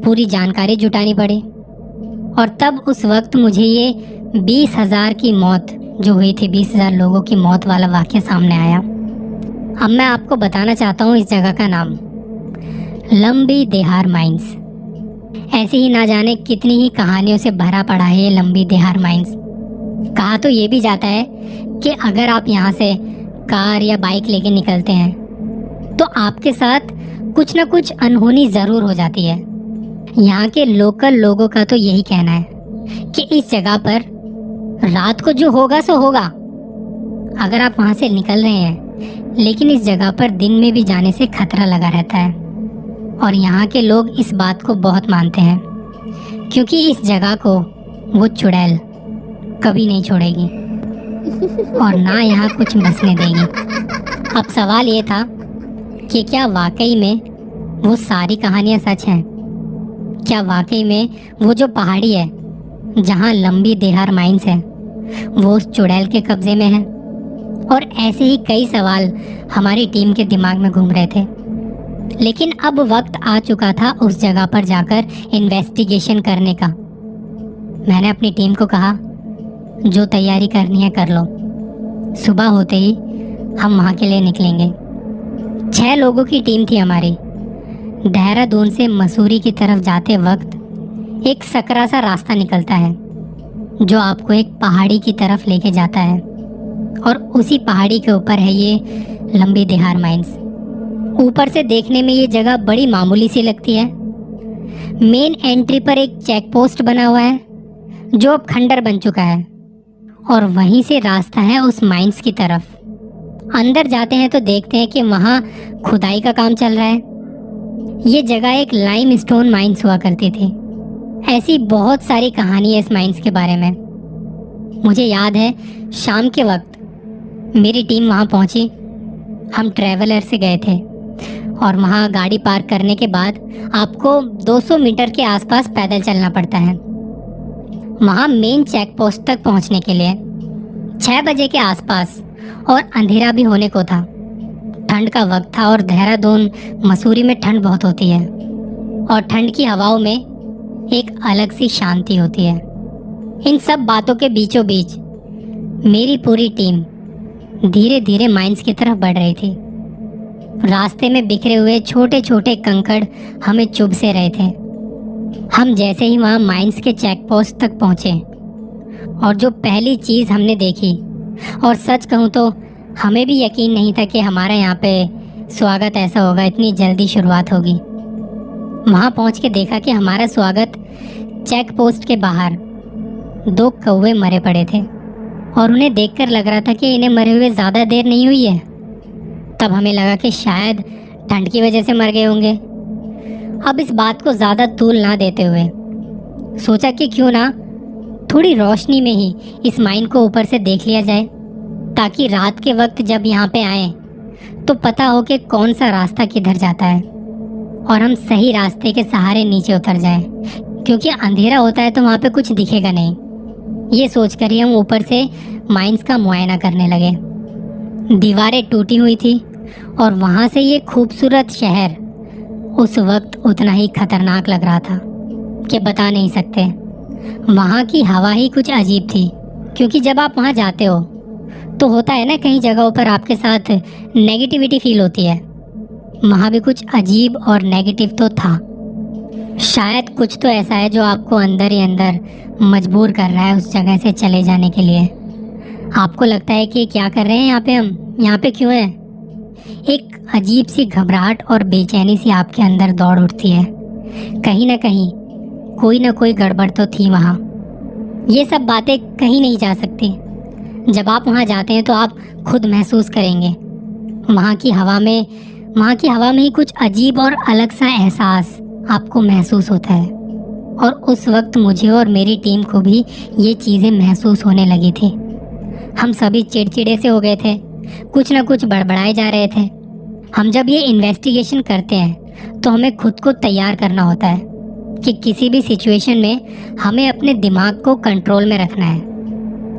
पूरी जानकारी जुटानी पड़ी, और तब उस वक्त मुझे ये 20,000 की मौत जो हुई थी, 20,000 लोगों की मौत वाला वाक़या सामने आया। अब मैं आपको बताना चाहता हूँ इस जगह का नाम, लंबी देहार माइंस। ऐसी ही ना जाने कितनी ही कहानियों से भरा पड़ा है ये लंबी देहार माइंस। कहा तो ये भी जाता है कि अगर आप यहाँ से कार या बाइक लेके निकलते हैं तो आपके साथ कुछ ना कुछ अनहोनी ज़रूर हो जाती है। यहाँ के लोकल लोगों का तो यही कहना है कि इस जगह पर रात को जो होगा सो होगा। अगर आप वहाँ से निकल रहे हैं, लेकिन इस जगह पर दिन में भी जाने से खतरा लगा रहता है, और यहाँ के लोग इस बात को बहुत मानते हैं क्योंकि इस जगह को वो चुड़ैल कभी नहीं छोड़ेगी और ना यहाँ कुछ बसने देगी। अब सवाल ये था कि क्या वाकई में वो सारी कहानियाँ सच हैं? क्या वाकई में वो जो पहाड़ी है जहाँ लंबी देहार माइंस है वो उस चुड़ैल के कब्जे में है? और ऐसे ही कई सवाल हमारी टीम के दिमाग में घूम रहे थे। लेकिन अब वक्त आ चुका था उस जगह पर जाकर इन्वेस्टिगेशन करने का। मैंने अपनी टीम को कहा, जो तैयारी करनी है कर लो, सुबह होते ही हम वहाँ के लिए निकलेंगे। 6 लोगों की टीम थी हमारी। देहरादून से मसूरी की तरफ जाते वक्त एक सकरा सा रास्ता निकलता है जो आपको एक पहाड़ी की तरफ लेके जाता है, और उसी पहाड़ी के ऊपर है ये लंबी दिहार माइंस। ऊपर से देखने में ये जगह बड़ी मामूली सी लगती है। मेन एंट्री पर एक चेक पोस्ट बना हुआ है जो अब खंडर बन चुका है, और वहीं से रास्ता है उस माइंस की तरफ। अंदर जाते हैं तो देखते हैं कि वहाँ खुदाई का काम चल रहा है। ये जगह एक लाइम स्टोन माइंस हुआ करती थी। ऐसी बहुत सारी कहानी है इस माइंस के बारे में। मुझे याद है शाम के वक्त मेरी टीम वहाँ पहुँची। हम ट्रैवलर से गए थे और वहाँ गाड़ी पार्क करने के बाद आपको 200 मीटर के आसपास पैदल चलना पड़ता है वहाँ मेन चेक पोस्ट तक पहुँचने के लिए। 6 बजे के आसपास और अंधेरा भी होने को था। ठंड का वक्त था और देहरादून मसूरी में ठंड बहुत होती है, और ठंड की हवाओं में एक अलग सी शांति होती है। इन सब बातों के बीचों बीच मेरी पूरी टीम धीरे धीरे माइंस की तरफ बढ़ रही थी। रास्ते में बिखरे हुए छोटे छोटे कंकड़ हमें चुभ से रहे थे। हम जैसे ही वहाँ माइंस के चेक पोस्ट तक पहुँचे, और जो पहली चीज़ हमने देखी, और सच कहूँ तो हमें भी यकीन नहीं था कि हमारा यहाँ पे स्वागत ऐसा होगा, इतनी जल्दी शुरुआत होगी। वहाँ पहुँच के देखा कि हमारा स्वागत चेक पोस्ट के बाहर 2 कौवे मरे पड़े थे, और उन्हें देखकर लग रहा था कि इन्हें मरे हुए ज़्यादा देर नहीं हुई है। तब हमें लगा कि शायद ठंड की वजह से मर गए होंगे। अब इस बात को ज़्यादा तूल ना देते हुए सोचा कि क्यों ना थोड़ी रोशनी में ही इस माइन को ऊपर से देख लिया जाए, ताकि रात के वक्त जब यहाँ पे आए तो पता हो कि कौन सा रास्ता किधर जाता है, और हम सही रास्ते के सहारे नीचे उतर जाएं, क्योंकि अंधेरा होता है तो वहाँ पे कुछ दिखेगा नहीं। ये सोचकर ही हम ऊपर से माइंस का मुआयना करने लगे। दीवारें टूटी हुई थी, और वहाँ से ये खूबसूरत शहर उस वक्त उतना ही खतरनाक लग रहा था कि बता नहीं सकते। वहाँ की हवा ही कुछ अजीब थी, क्योंकि जब आप वहाँ जाते हो तो होता है ना, कई जगहों पर आपके साथ नेगेटिविटी फील होती है। वहाँ भी कुछ अजीब और नेगेटिव तो था। शायद कुछ तो ऐसा है जो आपको अंदर ही अंदर मजबूर कर रहा है उस जगह से चले जाने के लिए। आपको लगता है कि क्या कर रहे हैं यहाँ पे, हम यहाँ पे क्यों हैं। एक अजीब सी घबराहट और बेचैनी सी आपके अंदर दौड़ उठती है। कहीं ना कोई गड़बड़ तो थी वहाँ। ये सब बातें कहीं नहीं जा सकती। जब आप वहाँ जाते हैं तो आप खुद महसूस करेंगे। वहाँ की हवा में ही कुछ अजीब और अलग सा एहसास आपको महसूस होता है, और उस वक्त मुझे और मेरी टीम को भी ये चीज़ें महसूस होने लगी थी। हम सभी चिड़चिड़े से हो गए थे, कुछ ना कुछ बड़बड़ाए जा रहे थे। हम जब ये इन्वेस्टिगेशन करते हैं तो हमें खुद को तैयार करना होता है कि किसी भी सिचुएशन में हमें अपने दिमाग को कंट्रोल में रखना है,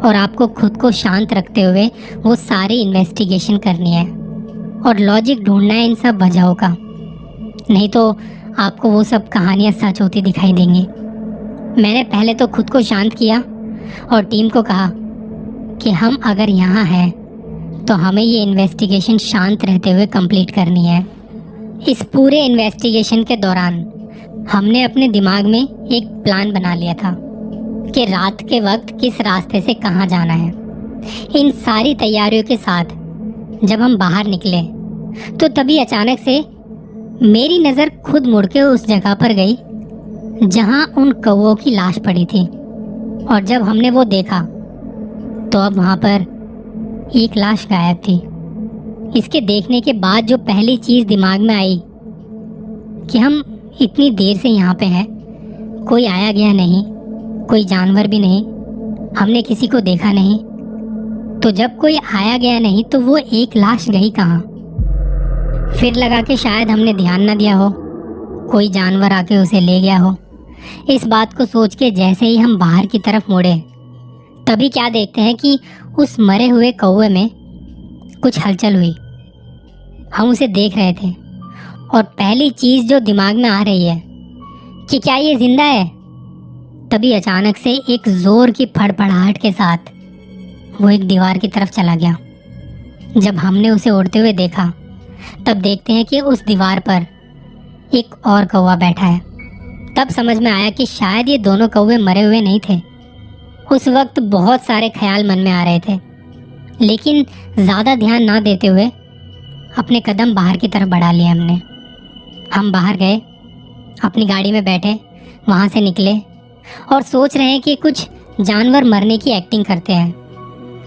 और आपको खुद को शांत रखते हुए वो सारी इन्वेस्टिगेशन करनी है, और लॉजिक ढूंढना है इन सब वजहों का। नहीं तो आपको वो सब कहानियाँ सच होती दिखाई देंगी। मैंने पहले तो खुद को शांत किया और टीम को कहा कि हम अगर यहाँ हैं तो हमें ये इन्वेस्टिगेशन शांत रहते हुए कंप्लीट करनी है। इस पूरे इन्वेस्टिगेशन के दौरान हमने अपने दिमाग में एक प्लान बना लिया था कि रात के वक्त किस रास्ते से कहाँ जाना है। इन सारी तैयारियों के साथ जब हम बाहर निकले तो तभी अचानक से मेरी नज़र खुद मुड़ के उस जगह पर गई जहाँ उन कौवों की लाश पड़ी थी, और जब हमने वो देखा तो अब वहाँ पर एक लाश गायब थी। इसके देखने के बाद जो पहली चीज़ दिमाग में आई कि हम इतनी देर से यहाँ पे हैं, कोई आया गया नहीं, कोई जानवर भी नहीं, हमने किसी को देखा नहीं, तो जब कोई आया गया नहीं तो वो एक लाश गई कहाँ। फिर लगा कि शायद हमने ध्यान न दिया हो, कोई जानवर आके उसे ले गया हो। इस बात को सोच के जैसे ही हम बाहर की तरफ मुड़े तभी क्या देखते हैं कि उस मरे हुए कौवे में कुछ हलचल हुई। हम उसे देख रहे थे और पहली चीज जो दिमाग में आ रही है कि क्या ये जिंदा है, तभी अचानक से एक जोर की फड़फड़ाहट के साथ वो एक दीवार की तरफ चला गया। जब हमने उसे उड़ते हुए देखा तब देखते हैं कि उस दीवार पर एक और कौवा बैठा है। तब समझ में आया कि शायद ये दोनों कौवे मरे हुए नहीं थे। उस वक्त बहुत सारे ख्याल मन में आ रहे थे, लेकिन ज़्यादा ध्यान ना देते हुए अपने कदम बाहर की तरफ बढ़ा लिए हमने। हम बाहर गए, अपनी गाड़ी में बैठे, वहाँ से निकले और सोच रहे हैं कि कुछ जानवर मरने की एक्टिंग करते हैं,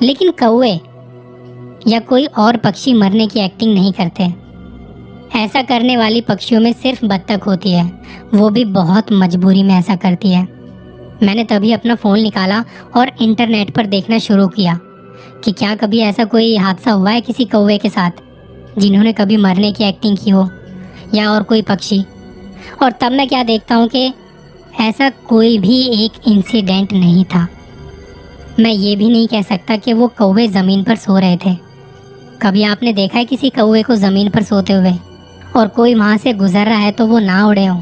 लेकिन कौवे या कोई और पक्षी मरने की एक्टिंग नहीं करते। ऐसा करने वाली पक्षियों में सिर्फ बत्तख होती है, वो भी बहुत मजबूरी में ऐसा करती है। मैंने तभी अपना फ़ोन निकाला और इंटरनेट पर देखना शुरू किया कि क्या कभी ऐसा कोई हादसा हुआ है किसी कौवे के साथ जिन्होंने कभी मरने की एक्टिंग की हो, या और कोई पक्षी। और तब मैं क्या देखता हूँ कि ऐसा कोई भी एक इंसिडेंट नहीं था। मैं ये भी नहीं कह सकता कि वो कौवे ज़मीन पर सो रहे थे। कभी आपने देखा है किसी कौवे को ज़मीन पर सोते हुए और कोई वहाँ से गुजर रहा है तो वो ना उड़े हों?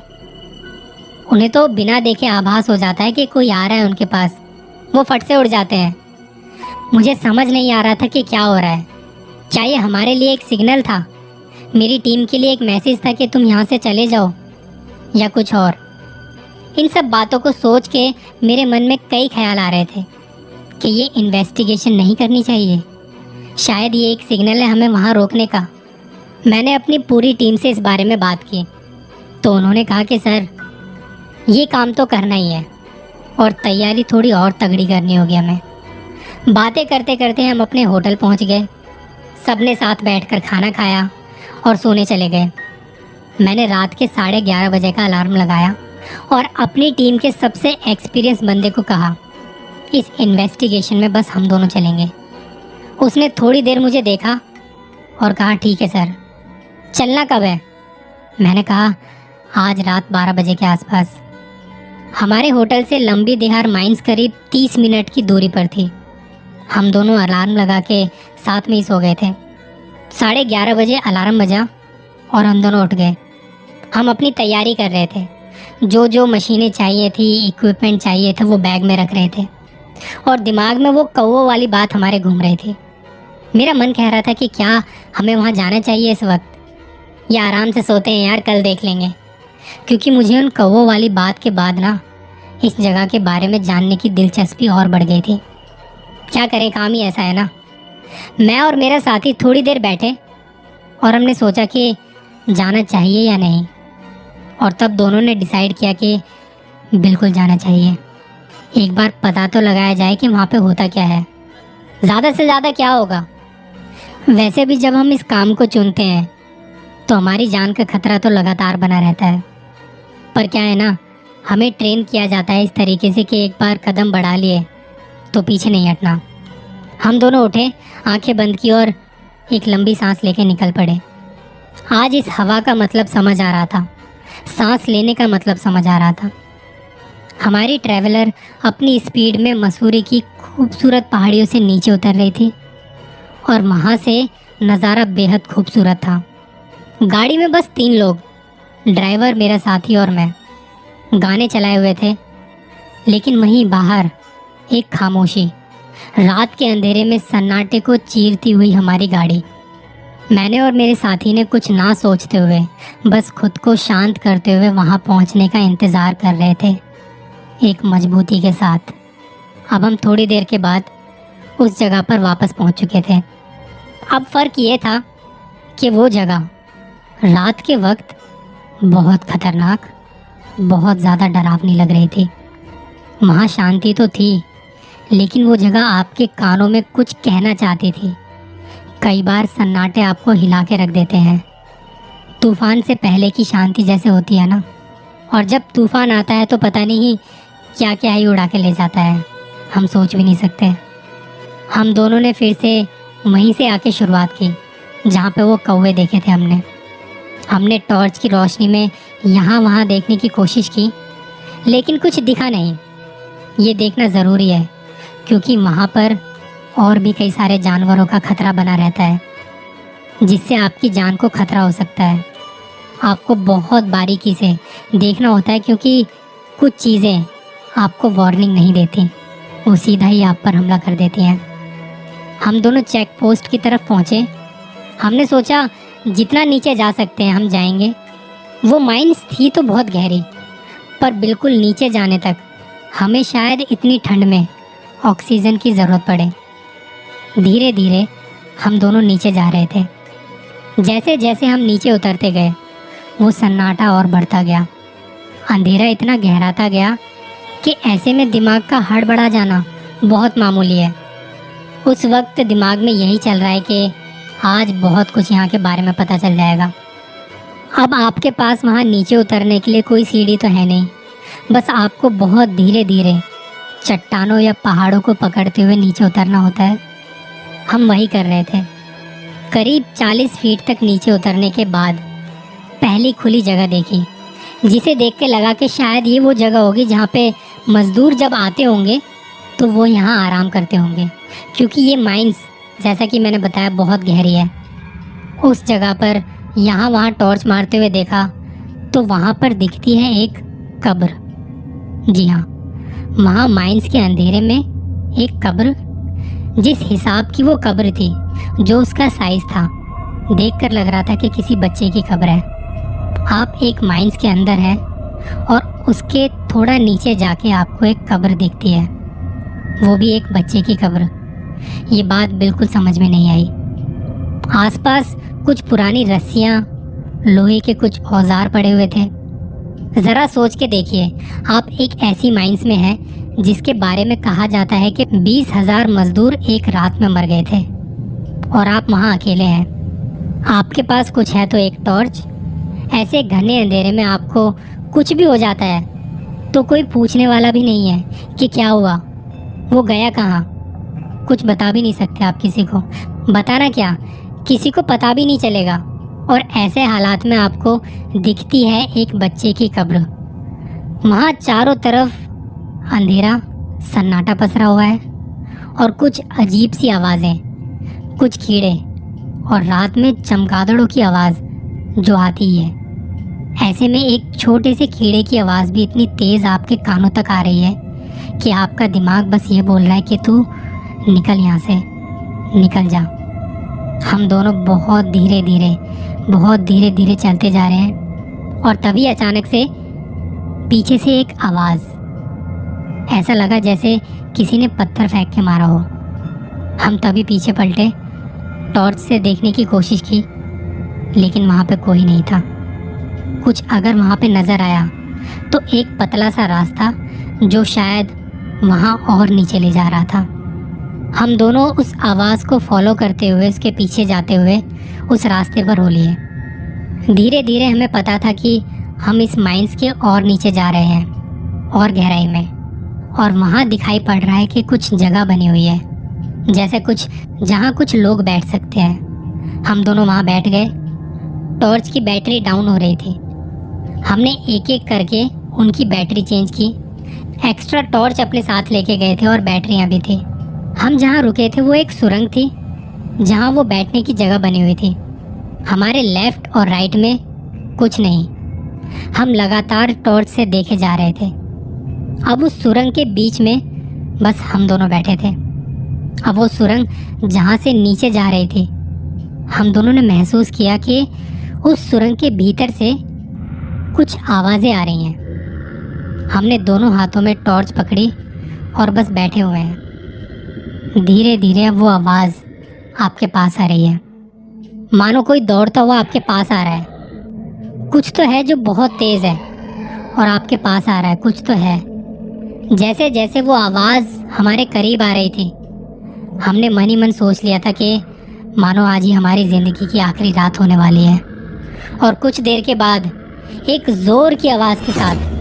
उन्हें तो बिना देखे आभास हो जाता है कि कोई आ रहा है उनके पास, वो फट से उड़ जाते हैं। मुझे समझ नहीं आ रहा था कि क्या हो रहा है। क्या ये हमारे लिए एक सिग्नल था, मेरी टीम के लिए एक मैसेज था कि तुम यहाँ से चले जाओ, या कुछ और? इन सब बातों को सोच के मेरे मन में कई ख्याल आ रहे थे कि ये इन्वेस्टिगेशन नहीं करनी चाहिए, शायद ये एक सिग्नल है हमें वहाँ रोकने का। मैंने अपनी पूरी टीम से इस बारे में बात की तो उन्होंने कहा कि सर, ये काम तो करना ही है और तैयारी थोड़ी और तगड़ी करनी होगी हमें। बातें करते करते हम अपने होटल पहुंच गए। सबने साथ बैठकर खाना खाया और सोने चले गए। मैंने रात के 11:30 बजे का अलार्म लगाया और अपनी टीम के सबसे एक्सपीरियंस बंदे को कहा, इस इन्वेस्टिगेशन में बस हम दोनों चलेंगे। उसने थोड़ी देर मुझे देखा और कहा, ठीक है सर। चलना कब है? मैंने कहा, आज रात 12 बजे के आसपास। हमारे होटल से लंबी दिहार माइंस करीब 30 मिनट की दूरी पर थी। हम दोनों अलार्म लगा के साथ में ही सो गए थे। 11:30 बजे अलार्म बजा और हम दोनों उठ गए। हम अपनी तैयारी कर रहे थे, जो जो मशीनें चाहिए थी, इक्विपमेंट चाहिए थे, वो बैग में रख रहे थे और दिमाग में वो कौवों वाली बात हमारे घूम रही थी। मेरा मन कह रहा था कि क्या हमें वहाँ जाना चाहिए इस वक्त, या आराम से सोते हैं यार, कल देख लेंगे। क्योंकि मुझे उन कौवों वाली बात के बाद ना इस जगह के बारे में जानने की दिलचस्पी और बढ़ गई थी। क्या करें, काम ही ऐसा है ना। मैं और मेरा साथी थोड़ी देर बैठे और हमने सोचा कि जाना चाहिए या नहीं, और तब दोनों ने डिसाइड किया कि बिल्कुल जाना चाहिए। एक बार पता तो लगाया जाए कि वहाँ पे होता क्या है, ज़्यादा से ज़्यादा क्या होगा। वैसे भी जब हम इस काम को चुनते हैं तो हमारी जान का खतरा तो लगातार बना रहता है, पर क्या है ना, हमें ट्रेन किया जाता है इस तरीके से कि एक बार कदम बढ़ा लिए तो पीछे नहीं हटना। हम दोनों उठे, आंखें बंद की और एक लंबी सांस लेके निकल पड़े। आज इस हवा का मतलब समझ आ रहा था, सांस लेने का मतलब समझ आ रहा था। हमारी ट्रैवलर अपनी स्पीड में मसूरी की खूबसूरत पहाड़ियों से नीचे उतर रही थी और वहाँ से नज़ारा बेहद खूबसूरत था। गाड़ी में बस 3 लोग, ड्राइवर, मेरा साथी और मैं। गाने चलाए हुए थे, लेकिन वहीं बाहर एक खामोशी, रात के अंधेरे में सन्नाटे को चीरती हुई हमारी गाड़ी। मैंने और मेरे साथी ने कुछ ना सोचते हुए बस खुद को शांत करते हुए वहाँ पहुँचने का इंतज़ार कर रहे थे, एक मजबूती के साथ। अब हम थोड़ी देर के बाद उस जगह पर वापस पहुँच चुके थे। अब फ़र्क ये था कि वो जगह रात के वक्त बहुत खतरनाक, बहुत ज़्यादा डरावनी लग रही थी। वहाँ शांति तो थी, लेकिन वो जगह आपके कानों में कुछ कहना चाहती थी। कई बार सन्नाटे आपको हिला के रख देते हैं, तूफ़ान से पहले की शांति जैसे होती है ना, और जब तूफ़ान आता है तो पता नहीं क्या क्या ही उड़ा के ले जाता है, हम सोच भी नहीं सकते। हम दोनों ने फिर से वहीं से आके शुरुआत की जहाँ पे वो कौवे देखे थे हमने टॉर्च की रोशनी में यहाँ वहाँ देखने की कोशिश की, लेकिन कुछ दिखा नहीं। ये देखना ज़रूरी है क्योंकि वहाँ पर और भी कई सारे जानवरों का खतरा बना रहता है, जिससे आपकी जान को खतरा हो सकता है। आपको बहुत बारीकी से देखना होता है, क्योंकि कुछ चीज़ें आपको वार्निंग नहीं देती, वो सीधा ही आप पर हमला कर देती हैं। हम दोनों चेक पोस्ट की तरफ पहुँचे। हमने सोचा जितना नीचे जा सकते हैं हम जाएंगे। वो माइंस थी तो बहुत गहरी, पर बिल्कुल नीचे जाने तक हमें शायद इतनी ठंड में ऑक्सीजन की ज़रूरत पड़े। धीरे धीरे हम दोनों नीचे जा रहे थे। जैसे जैसे हम नीचे उतरते गए वो सन्नाटा और बढ़ता गया। अंधेरा इतना गहराता गया कि ऐसे में दिमाग का हड़बड़ा जाना बहुत मामूली है। उस वक्त दिमाग में यही चल रहा है कि आज बहुत कुछ यहाँ के बारे में पता चल जाएगा। अब आपके पास वहाँ नीचे उतरने के लिए कोई सीढ़ी तो है नहीं, बस आपको बहुत धीरे धीरे चट्टानों या पहाड़ों को पकड़ते हुए नीचे उतरना होता है। हम वही कर रहे थे। करीब 40 फीट तक नीचे उतरने के बाद पहली खुली जगह देखी, जिसे देख के लगा कि शायद ये वो जगह होगी जहाँ पे मज़दूर जब आते होंगे तो वो यहाँ आराम करते होंगे, क्योंकि ये माइंस जैसा कि मैंने बताया बहुत गहरी है। उस जगह पर यहाँ वहाँ टॉर्च मारते हुए देखा तो वहाँ पर दिखती है एक कब्र। जी हाँ, वहाँ माइंस के अंधेरे में एक कब्र, जिस हिसाब की वो कब्र थी, जो उसका साइज था, देखकर लग रहा था कि किसी बच्चे की कब्र है। आप एक माइंस के अंदर है और उसके थोड़ा नीचे जाके आपको एक कब्र दिखती है, वो भी एक बच्चे की कब्र। ये बात बिल्कुल समझ में नहीं आई। आसपास कुछ पुरानी रस्सियाँ, लोहे के कुछ औजार पड़े हुए थे। ज़रा सोच के देखिए, आप एक ऐसी माइंस में हैं जिसके बारे में कहा जाता है कि 20,000 मजदूर एक रात में मर गए थे और आप वहाँ अकेले हैं। आपके पास कुछ है तो एक टॉर्च। ऐसे घने अंधेरे में आपको कुछ भी हो जाता है तो कोई पूछने वाला भी नहीं है कि क्या हुआ, वो गया कहाँ। कुछ बता भी नहीं सकते आप किसी को। बताना क्या, किसी को पता भी नहीं चलेगा। और ऐसे हालात में आपको दिखती है एक बच्चे की कब्र। वहाँ चारों तरफ अंधेरा, सन्नाटा पसरा हुआ है और कुछ अजीब सी आवाज़ें, कुछ कीड़े और रात में चमगादड़ों की आवाज़ जो आती है। ऐसे में एक छोटे से कीड़े की आवाज़ भी इतनी तेज़ आपके कानों तक आ रही है कि आपका दिमाग बस ये बोल रहा है कि तू निकल यहाँ से, निकल जा। हम दोनों बहुत धीरे धीरे चलते जा रहे हैं और तभी अचानक से पीछे से एक आवाज़, ऐसा लगा जैसे किसी ने पत्थर फेंक के मारा हो। हम तभी पीछे पलटे, टॉर्च से देखने की कोशिश की, लेकिन वहाँ पे कोई नहीं था। कुछ अगर वहाँ पे नज़र आया तो एक पतला सा रास्ता जो शायद वहाँ और नीचे ले जा रहा था। हम दोनों उस आवाज़ को फॉलो करते हुए उसके पीछे जाते हुए उस रास्ते पर हो लिए। धीरे धीरे हमें पता था कि हम इस माइंस के और नीचे जा रहे हैं और गहराई में, और वहाँ दिखाई पड़ रहा है कि कुछ जगह बनी हुई है, जैसे कुछ जहाँ कुछ लोग बैठ सकते हैं। हम दोनों वहाँ बैठ गए। टॉर्च की बैटरी डाउन हो रही थी। हमने एक एक करके उनकी बैटरी चेंज की। एक्स्ट्रा टॉर्च अपने साथ लेके गए थे और बैटरियाँ भी थी। हम जहाँ रुके थे वो एक सुरंग थी जहाँ वो बैठने की जगह बनी हुई थी। हमारे लेफ़्ट और राइट में कुछ नहीं। हम लगातार टॉर्च से देखे जा रहे थे। अब उस सुरंग के बीच में बस हम दोनों बैठे थे। अब वो सुरंग जहाँ से नीचे जा रही थी, हम दोनों ने महसूस किया कि उस सुरंग के भीतर से कुछ आवाज़ें आ रही हैं। हमने दोनों हाथों में टॉर्च पकड़ी और बस बैठे हुए हैं। धीरे धीरे वो आवाज़ आपके पास आ रही है, मानो कोई दौड़ता हुआ आपके पास आ रहा है। कुछ तो है जो बहुत तेज़ है और आपके पास आ रहा है, कुछ तो है। जैसे जैसे वो आवाज़ हमारे करीब आ रही थी, हमने मन ही मन सोच लिया था कि मानो आज ही हमारी ज़िंदगी की आखिरी रात होने वाली है। और कुछ देर के बाद एक ज़ोर की आवाज़ के साथ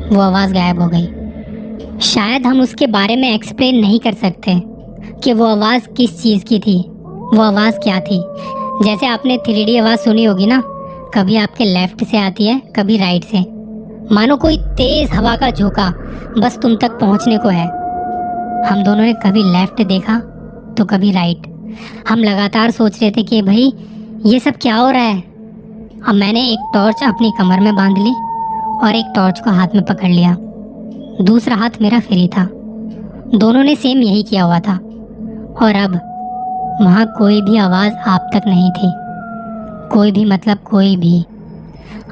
वो आवाज़ गायब हो गई। शायद हम उसके बारे में एक्सप्लेन नहीं कर सकते कि वो आवाज़ किस चीज़ की थी, वो आवाज़ क्या थी। जैसे आपने 3D आवाज़ सुनी होगी ना, कभी आपके लेफ़्ट से आती है, कभी राइट से, मानो कोई तेज़ हवा का झोंका बस तुम तक पहुंचने को है। हम दोनों ने कभी लेफ़्ट देखा तो कभी राइट। हम लगातार सोच रहे थे कि भाई ये सब क्या हो रहा है। अब मैंने एक टॉर्च अपनी कमर में बांध ली और एक टॉर्च को हाथ में पकड़ लिया। दूसरा हाथ मेरा फ्री था। दोनों ने सेम यही किया हुआ था। और अब वहाँ कोई भी आवाज़ आप तक नहीं थी। कोई भी मतलब कोई भी।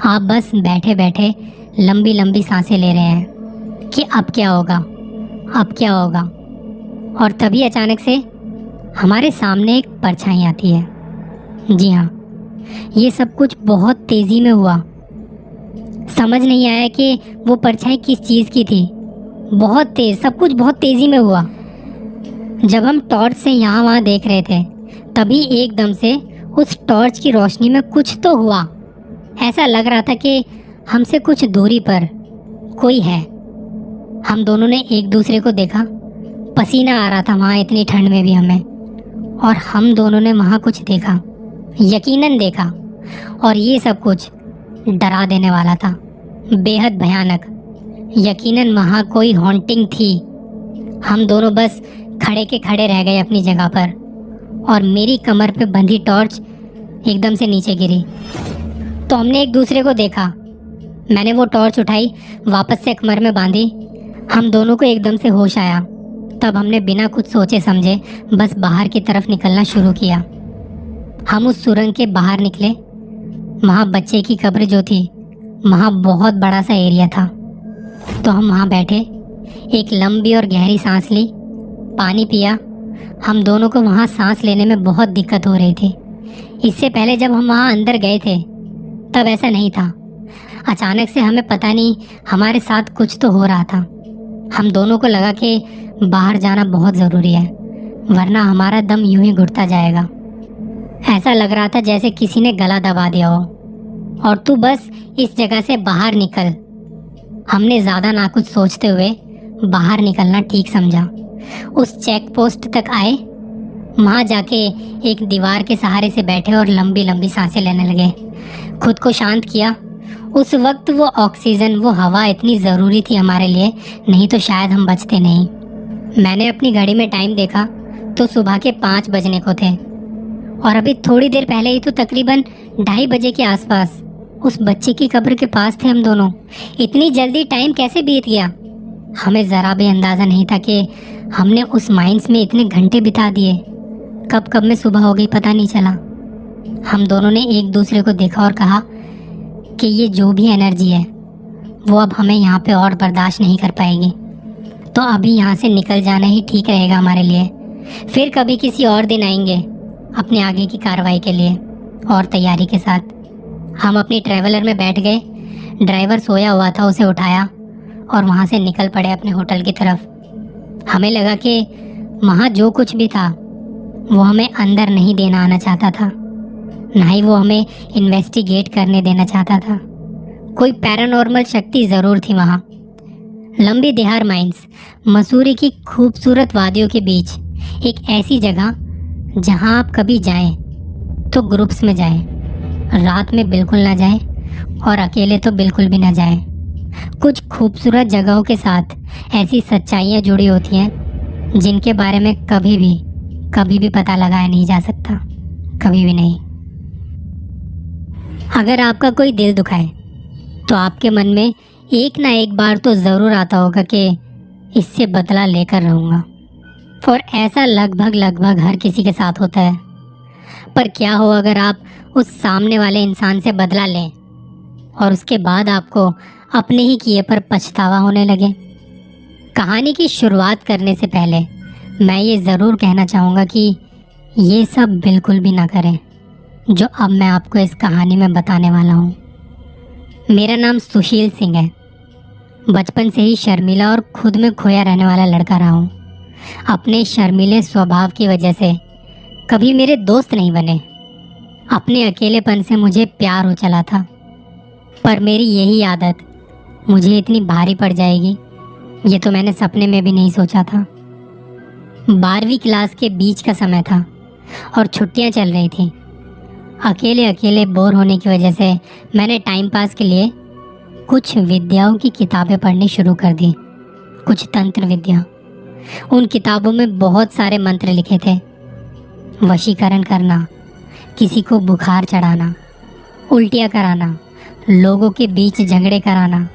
आप बस बैठे बैठे लंबी लंबी सांसें ले रहे हैं कि अब क्या होगा, अब क्या होगा। और तभी अचानक से हमारे सामने एक परछाई आती है। जी हाँ, ये सब कुछ बहुत तेज़ी में हुआ। समझ नहीं आया कि वो परछाई किस चीज़ की थी। बहुत तेज़, सब कुछ बहुत तेज़ी में हुआ। जब हम टॉर्च से यहाँ वहाँ देख रहे थे तभी एकदम से उस टॉर्च की रोशनी में कुछ तो हुआ। ऐसा लग रहा था कि हमसे कुछ दूरी पर कोई है। हम दोनों ने एक दूसरे को देखा। पसीना आ रहा था वहाँ इतनी ठंड में भी हमें। और हम दोनों ने वहाँ कुछ देखा, यकीनन देखा। और ये सब कुछ डरा देने वाला था, बेहद भयानक। यकीनन वहाँ कोई हॉन्टिंग थी। हम दोनों बस खड़े के खड़े रह गए अपनी जगह पर। और मेरी कमर पे बंधी टॉर्च एकदम से नीचे गिरी तो हमने एक दूसरे को देखा। मैंने वो टॉर्च उठाई, वापस से कमर में बांधी। हम दोनों को एकदम से होश आया। तब हमने बिना कुछ सोचे समझे बस बाहर की तरफ निकलना शुरू किया। हम उस सुरंग के बाहर निकले। वहाँ बच्चे की कब्र जो थी, वहाँ बहुत बड़ा सा एरिया था। तो हम वहाँ बैठे, एक लंबी और गहरी सांस ली, पानी पिया। हम दोनों को वहाँ सांस लेने में बहुत दिक्कत हो रही थी। इससे पहले जब हम वहाँ अंदर गए थे तब ऐसा नहीं था। अचानक से हमें पता नहीं हमारे साथ कुछ तो हो रहा था। हम दोनों को लगा कि बाहर जाना बहुत ज़रूरी है, वरना हमारा दम यूं ही घुटता जाएगा। ऐसा लग रहा था जैसे किसी ने गला दबा दिया हो और तू बस इस जगह से बाहर निकल। हमने ज़्यादा ना कुछ सोचते हुए बाहर निकलना ठीक समझा। उस चेक पोस्ट तक आए। वहाँ जाके एक दीवार के सहारे से बैठे और लंबी लंबी सांसें लेने लगे। खुद को शांत किया। उस वक्त वो ऑक्सीजन, वो हवा इतनी ज़रूरी थी हमारे लिए, नहीं तो शायद हम बचते नहीं। मैंने अपनी घड़ी में टाइम देखा तो सुबह के 5 बजने को थे और अभी थोड़ी देर पहले ही तो तकरीबन 2:30 बजे के आसपास उस बच्चे की कब्र के पास थे हम दोनों। इतनी जल्दी टाइम कैसे बीत गया, हमें ज़रा भी अंदाज़ा नहीं था कि हमने उस माइंस में इतने घंटे बिता दिए। कब कब में सुबह हो गई पता नहीं चला। हम दोनों ने एक दूसरे को देखा और कहा कि ये जो भी एनर्जी है वो अब हमें यहाँ पे और बर्दाश्त नहीं कर पाएगी, तो अभी यहाँ से निकल जाना ही ठीक रहेगा हमारे लिए। फिर कभी किसी और दिन आएंगे अपने आगे की कार्रवाई के लिए और तैयारी के साथ। हम अपनी ट्रैवलर में बैठ गए। ड्राइवर सोया हुआ था, उसे उठाया और वहाँ से निकल पड़े अपने होटल की तरफ। हमें लगा कि वहाँ जो कुछ भी था वो हमें अंदर नहीं देना आना चाहता था, ना ही वो हमें इन्वेस्टिगेट करने देना चाहता था। कोई पैरानॉर्मल शक्ति ज़रूर थी वहाँ। लंबी देहार माइंस, मसूरी की खूबसूरत वादियों के बीच एक ऐसी जगह जहाँ आप कभी जाएं तो ग्रुप्स में जाएं, रात में बिल्कुल ना जाएं और अकेले तो बिल्कुल भी ना जाएं। कुछ खूबसूरत जगहों के साथ ऐसी सच्चाइयाँ जुड़ी होती हैं जिनके बारे में कभी भी पता लगाया नहीं जा सकता, कभी भी नहीं। अगर आपका कोई दिल दुखाए तो आपके मन में एक ना एक बार तो ज़रूर आता होगा कि इससे बदला लेकर रहूँगा। और ऐसा लगभग हर किसी के साथ होता है। पर क्या हो अगर आप उस सामने वाले इंसान से बदला लें और उसके बाद आपको अपने ही किए पर पछतावा होने लगे। कहानी की शुरुआत करने से पहले मैं ये ज़रूर कहना चाहूँगा कि ये सब बिल्कुल भी ना करें जो अब मैं आपको इस कहानी में बताने वाला हूँ। मेरा नाम सुशील सिंह है। बचपन से ही शर्मीला और खुद में खोया रहने वाला लड़का रहा हूँ। अपने शर्मीले स्वभाव की वजह से कभी मेरे दोस्त नहीं बने। अपने अकेलेपन से मुझे प्यार हो चला था, पर मेरी यही आदत मुझे इतनी भारी पड़ जाएगी ये तो मैंने सपने में भी नहीं सोचा था। 12वीं क्लास के बीच का समय था और छुट्टियां चल रही थी। अकेले बोर होने की वजह से मैंने टाइम पास के लिए कुछ विद्याओं की किताबें पढ़नी शुरू कर दी। कुछ तंत्र विद्या। उन किताबों में बहुत सारे मंत्र लिखे थे। वशीकरण करना, किसी को बुखार चढ़ाना, उल्टियाँ कराना, लोगों के बीच झगड़े कराना,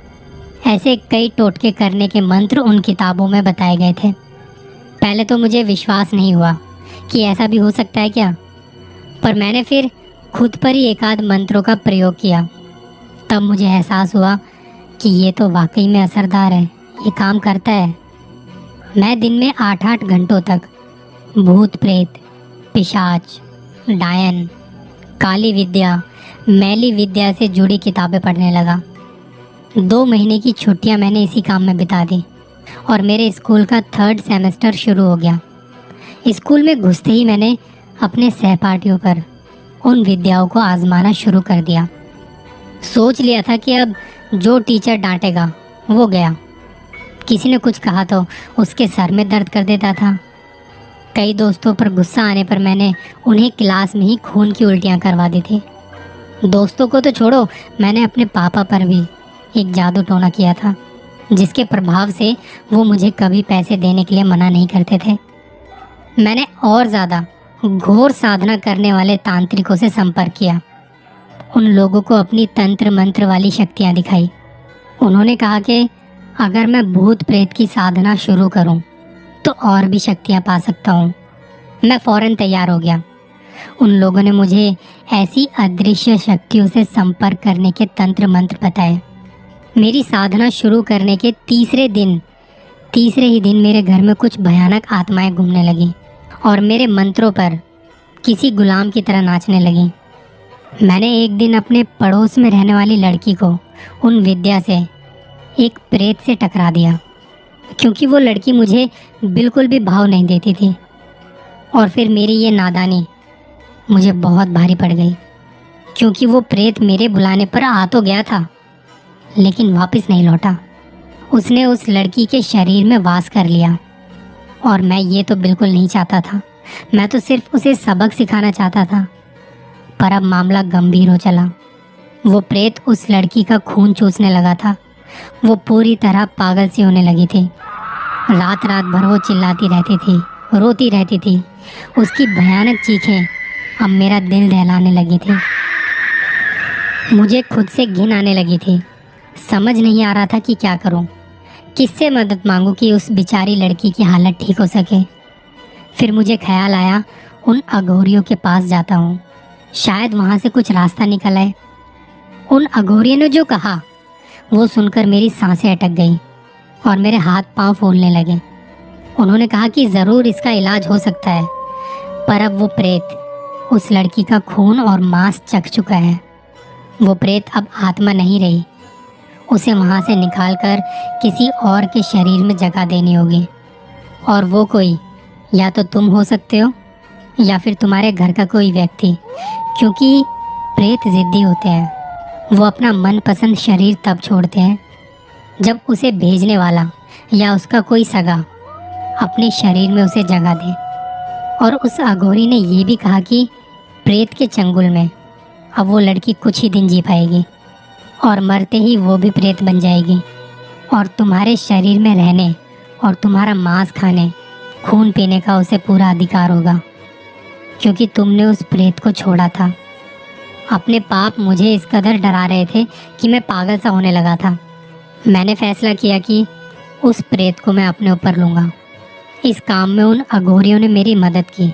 ऐसे कई टोटके करने के मंत्र उन किताबों में बताए गए थे। पहले तो मुझे विश्वास नहीं हुआ कि ऐसा भी हो सकता है क्या, पर मैंने फिर खुद पर ही एक आध मंत्रों का प्रयोग किया। तब मुझे एहसास हुआ कि ये तो वाकई में असरदार है, ये काम करता है। मैं दिन में 8-8 घंटों तक भूत प्रेत, पिशाच, डायन, काली विद्या, मैली विद्या से जुड़ी किताबें पढ़ने लगा। 2 महीने की छुट्टियां मैंने इसी काम में बिता दी और मेरे स्कूल का 3rd सेमेस्टर शुरू हो गया। स्कूल में घुसते ही मैंने अपने सहपाठियों पर उन विद्याओं को आजमाना शुरू कर दिया। सोच लिया था कि अब जो टीचर डांटेगा वो गया। किसी ने कुछ कहा तो उसके सर में दर्द कर देता था। कई दोस्तों पर गुस्सा आने पर मैंने उन्हें क्लास में ही खून की उल्टियां करवा दी थी। दोस्तों को तो छोड़ो, मैंने अपने पापा पर भी एक जादू टोना किया था, जिसके प्रभाव से वो मुझे कभी पैसे देने के लिए मना नहीं करते थे। मैंने और ज़्यादा घोर साधना करने वाले तांत्रिकों से संपर्क किया। उन लोगों को अपनी तंत्र मंत्र वाली शक्तियाँ दिखाई। उन्होंने कहा कि अगर मैं भूत प्रेत की साधना शुरू करूं तो और भी शक्तियाँ पा सकता हूँ। मैं फ़ौरन तैयार हो गया। उन लोगों ने मुझे ऐसी अदृश्य शक्तियों से संपर्क करने के तंत्र मंत्र बताए। मेरी साधना शुरू करने के तीसरे ही दिन मेरे घर में कुछ भयानक आत्माएं घूमने लगीं और मेरे मंत्रों पर किसी गुलाम की तरह नाचने लगीं। मैंने एक दिन अपने पड़ोस में रहने वाली लड़की को उन विद्या से एक प्रेत से टकरा दिया, क्योंकि वो लड़की मुझे बिल्कुल भी भाव नहीं देती थी। और फिर मेरी ये नादानी मुझे बहुत भारी पड़ गई, क्योंकि वो प्रेत मेरे बुलाने पर आ तो गया था लेकिन वापस नहीं लौटा। उसने उस लड़की के शरीर में वास कर लिया और मैं ये तो बिल्कुल नहीं चाहता था। मैं तो सिर्फ उसे सबक सिखाना चाहता था। पर अब मामला गंभीर हो चला। वो प्रेत उस लड़की का खून चूसने लगा था। वो पूरी तरह पागल सी होने लगी थी। रात रात भर वो चिल्लाती रहती थी, रोती रहती थी। उसकी भयानक चीखें अब मेरा दिल दहलाने लगी थी। मुझे खुद से घिन आने लगी थी। समझ नहीं आ रहा था कि क्या करूं, किससे मदद मांगूं कि उस बेचारी लड़की की हालत ठीक हो सके। फिर मुझे ख्याल आया, उन अघोरियों के पास जाता हूं, शायद वहां से कुछ रास्ता निकल आए। उन अघोरियों ने जो कहा वो सुनकर मेरी सांसें अटक गई और मेरे हाथ पांव फूलने लगे। उन्होंने कहा कि ज़रूर इसका इलाज हो सकता है, पर अब वो प्रेत उस लड़की का खून और मांस चख चुका है। वो प्रेत अब आत्मा नहीं रही। उसे वहाँ से निकालकर किसी और के शरीर में जगह देनी होगी, और वो कोई या तो तुम हो सकते हो या फिर तुम्हारे घर का कोई व्यक्ति, क्योंकि प्रेत ज़िद्दी होते हैं। वो अपना मनपसंद शरीर तब छोड़ते हैं जब उसे भेजने वाला या उसका कोई सगा अपने शरीर में उसे जगह दे। और उस अघोरी ने ये भी कहा कि प्रेत के चंगुल में अब वो लड़की कुछ ही दिन जी पाएगी और मरते ही वो भी प्रेत बन जाएगी और तुम्हारे शरीर में रहने और तुम्हारा मांस खाने, खून पीने का उसे पूरा अधिकार होगा, क्योंकि तुमने उस प्रेत को छोड़ा था। अपने पाप मुझे इस कदर डरा रहे थे कि मैं पागल सा होने लगा था। मैंने फैसला किया कि उस प्रेत को मैं अपने ऊपर लूँगा। इस काम में उन अघोरियों ने मेरी मदद की।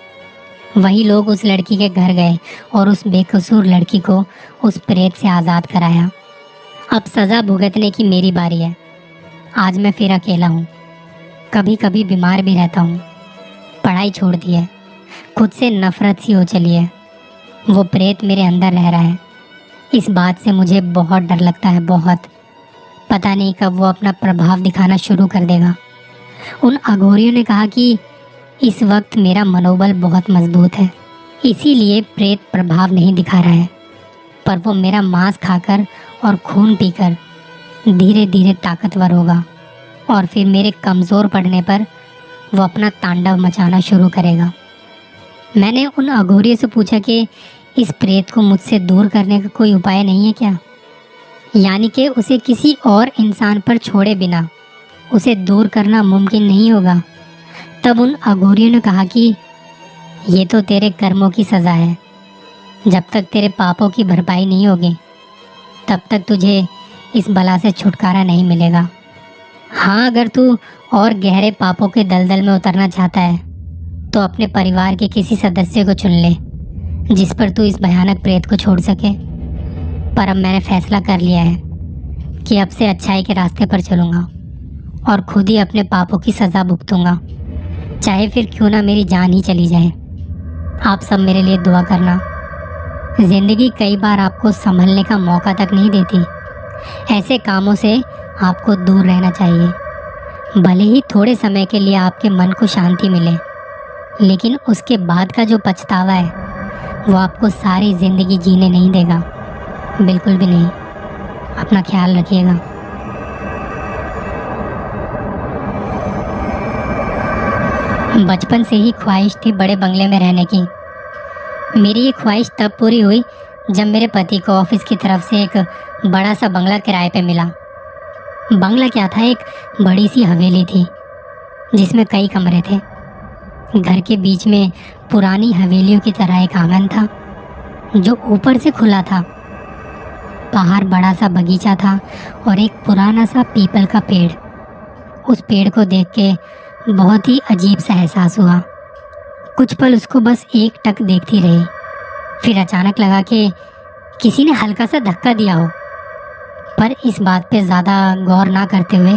वही लोग उस लड़की के घर गए और उस बेकसूर लड़की को उस प्रेत से आज़ाद कराया। अब सज़ा भुगतने की मेरी बारी है। आज मैं फिर अकेला हूँ, कभी कभी बीमार भी रहता हूँ, पढ़ाई छोड़ दी है, खुद से नफ़रत सी हो चली है। वो प्रेत मेरे अंदर रह रहा है। इस बात से मुझे बहुत डर लगता है, बहुत। पता नहीं कब वो अपना प्रभाव दिखाना शुरू कर देगा। उन अघोरियों ने कहा कि इस वक्त मेरा मनोबल बहुत मजबूत है, इसीलिए प्रेत प्रभाव नहीं दिखा रहा है, पर वो मेरा मांस खाकर और खून पीकर धीरे धीरे ताकतवर होगा और फिर मेरे कमज़ोर पड़ने पर वो अपना तांडव मचाना शुरू करेगा। मैंने उन अघोरियों से पूछा कि इस प्रेत को मुझसे दूर करने का कोई उपाय नहीं है क्या, यानी कि उसे किसी और इंसान पर छोड़े बिना उसे दूर करना मुमकिन नहीं होगा। तब उन अघोरियों ने कहा कि ये तो तेरे कर्मों की सज़ा है, जब तक तेरे पापों की भरपाई नहीं होगी तब तक तुझे इस बला से छुटकारा नहीं मिलेगा। हाँ, अगर तू और गहरे पापों के दलदल में उतरना चाहता है तो अपने परिवार के किसी सदस्य को चुन ले जिस पर तू इस भयानक प्रेत को छोड़ सके। पर अब मैंने फैसला कर लिया है कि अब से अच्छाई के रास्ते पर चलूँगा और खुद ही अपने पापों की सज़ा भुगतूंगा, चाहे फिर क्यों ना मेरी जान ही चली जाए। आप सब मेरे लिए दुआ करना। ज़िंदगी कई बार आपको संभलने का मौका तक नहीं देती। ऐसे कामों से आपको दूर रहना चाहिए। भले ही थोड़े समय के लिए आपके मन को शांति मिले, लेकिन उसके बाद का जो पछतावा है वो आपको सारी ज़िंदगी जीने नहीं देगा, बिल्कुल भी नहीं। अपना ख्याल रखिएगा। बचपन से ही ख्वाहिश थी बड़े बंगले में रहने की। मेरी ये ख्वाहिश तब पूरी हुई जब मेरे पति को ऑफिस की तरफ से एक बड़ा सा बंगला किराए पे मिला। बंगला क्या था, एक बड़ी सी हवेली थी जिसमें कई कमरे थे। घर के बीच में पुरानी हवेलियों की तरह एक आंगन था जो ऊपर से खुला था। बाहर बड़ा सा बगीचा था और एक पुराना सा पीपल का पेड़। उस पेड़ को देख के बहुत ही अजीब सा एहसास हुआ। कुछ पल उसको बस एक टक देखती रही, फिर अचानक लगा कि किसी ने हल्का सा धक्का दिया हो। पर इस बात पे ज़्यादा गौर ना करते हुए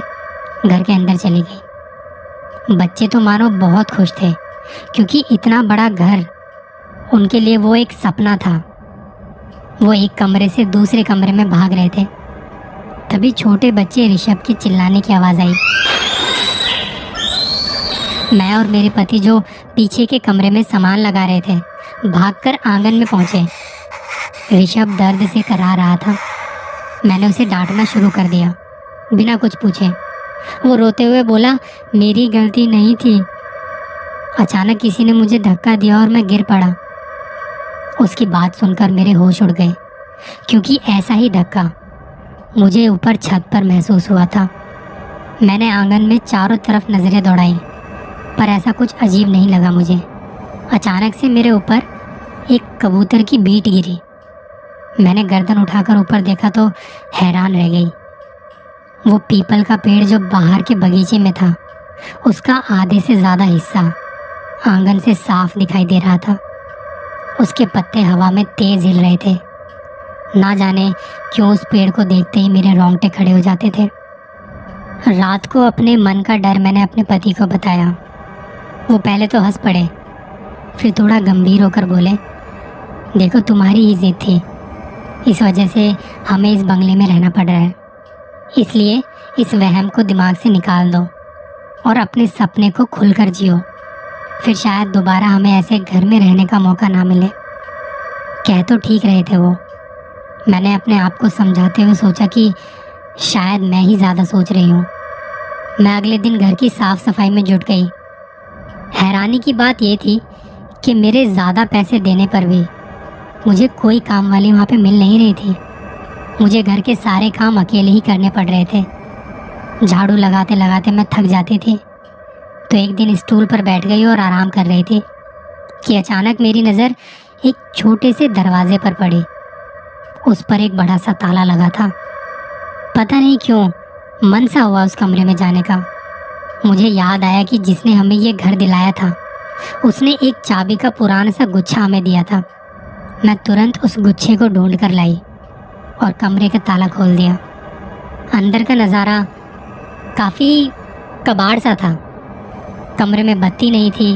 घर के अंदर चली गई। बच्चे तो मानो बहुत खुश थे क्योंकि इतना बड़ा घर उनके लिए वो एक सपना था। वो एक कमरे से दूसरे कमरे में भाग रहे थे। तभी छोटे बच्चे ऋषभ के चिल्लाने की आवाज़ आई। मैं और मेरे पति जो पीछे के कमरे में सामान लगा रहे थे भागकर आंगन में पहुंचे। ऋषभ दर्द से कराह रहा था। मैंने उसे डांटना शुरू कर दिया बिना कुछ पूछे। वो रोते हुए बोला, मेरी गलती नहीं थी, अचानक किसी ने मुझे धक्का दिया और मैं गिर पड़ा। उसकी बात सुनकर मेरे होश उड़ गए क्योंकि ऐसा ही धक्का मुझे ऊपर छत पर महसूस हुआ था। मैंने आंगन में चारों तरफ नज़रें दौड़ाई पर ऐसा कुछ अजीब नहीं लगा मुझे। अचानक से मेरे ऊपर एक कबूतर की बीट गिरी। मैंने गर्दन उठाकर ऊपर देखा तो हैरान रह गई। वो पीपल का पेड़ जो बाहर के बगीचे में था उसका आधे से ज़्यादा हिस्सा आंगन से साफ दिखाई दे रहा था। उसके पत्ते हवा में तेज़ हिल रहे थे। ना जाने क्यों उस पेड़ को देखते ही मेरे रोंगटे खड़े हो जाते थे। रात को अपने मन का डर मैंने अपने पति को बताया। वो पहले तो हंस पड़े, फिर थोड़ा गंभीर होकर बोले, देखो तुम्हारी ही जिद थी, इस वजह से हमें इस बंगले में रहना पड़ रहा है। इसलिए इस वहम को दिमाग से निकाल दो और अपने सपने को खुलकर जियो। फिर शायद दोबारा हमें ऐसे घर में रहने का मौका ना मिले। कह तो ठीक रहे थे वो। मैंने अपने आप को समझाते हुए सोचा कि शायद मैं ही ज़्यादा सोच रही हूँ। मैं अगले दिन घर की साफ़ सफाई में जुट गई। हैरानी की बात ये थी कि मेरे ज़्यादा पैसे देने पर भी मुझे कोई काम वाली वहाँ पे मिल नहीं रही थी। मुझे घर के सारे काम अकेले ही करने पड़ रहे थे। झाड़ू लगाते लगाते मैं थक जाती थी तो एक दिन स्टूल पर बैठ गई और आराम कर रही थी कि अचानक मेरी नज़र एक छोटे से दरवाजे पर पड़ी। उस पर एक बड़ा सा ताला लगा था। पता नहीं क्यों मन सा हुआ उस कमरे में जाने का। मुझे याद आया कि जिसने हमें ये घर दिलाया था उसने एक चाबी का पुराना सा गुच्छा हमें दिया था। मैं तुरंत उस गुच्छे को ढूंढ कर लाई और कमरे का ताला खोल दिया। अंदर का नज़ारा काफ़ी कबाड़ सा था। कमरे में बत्ती नहीं थी,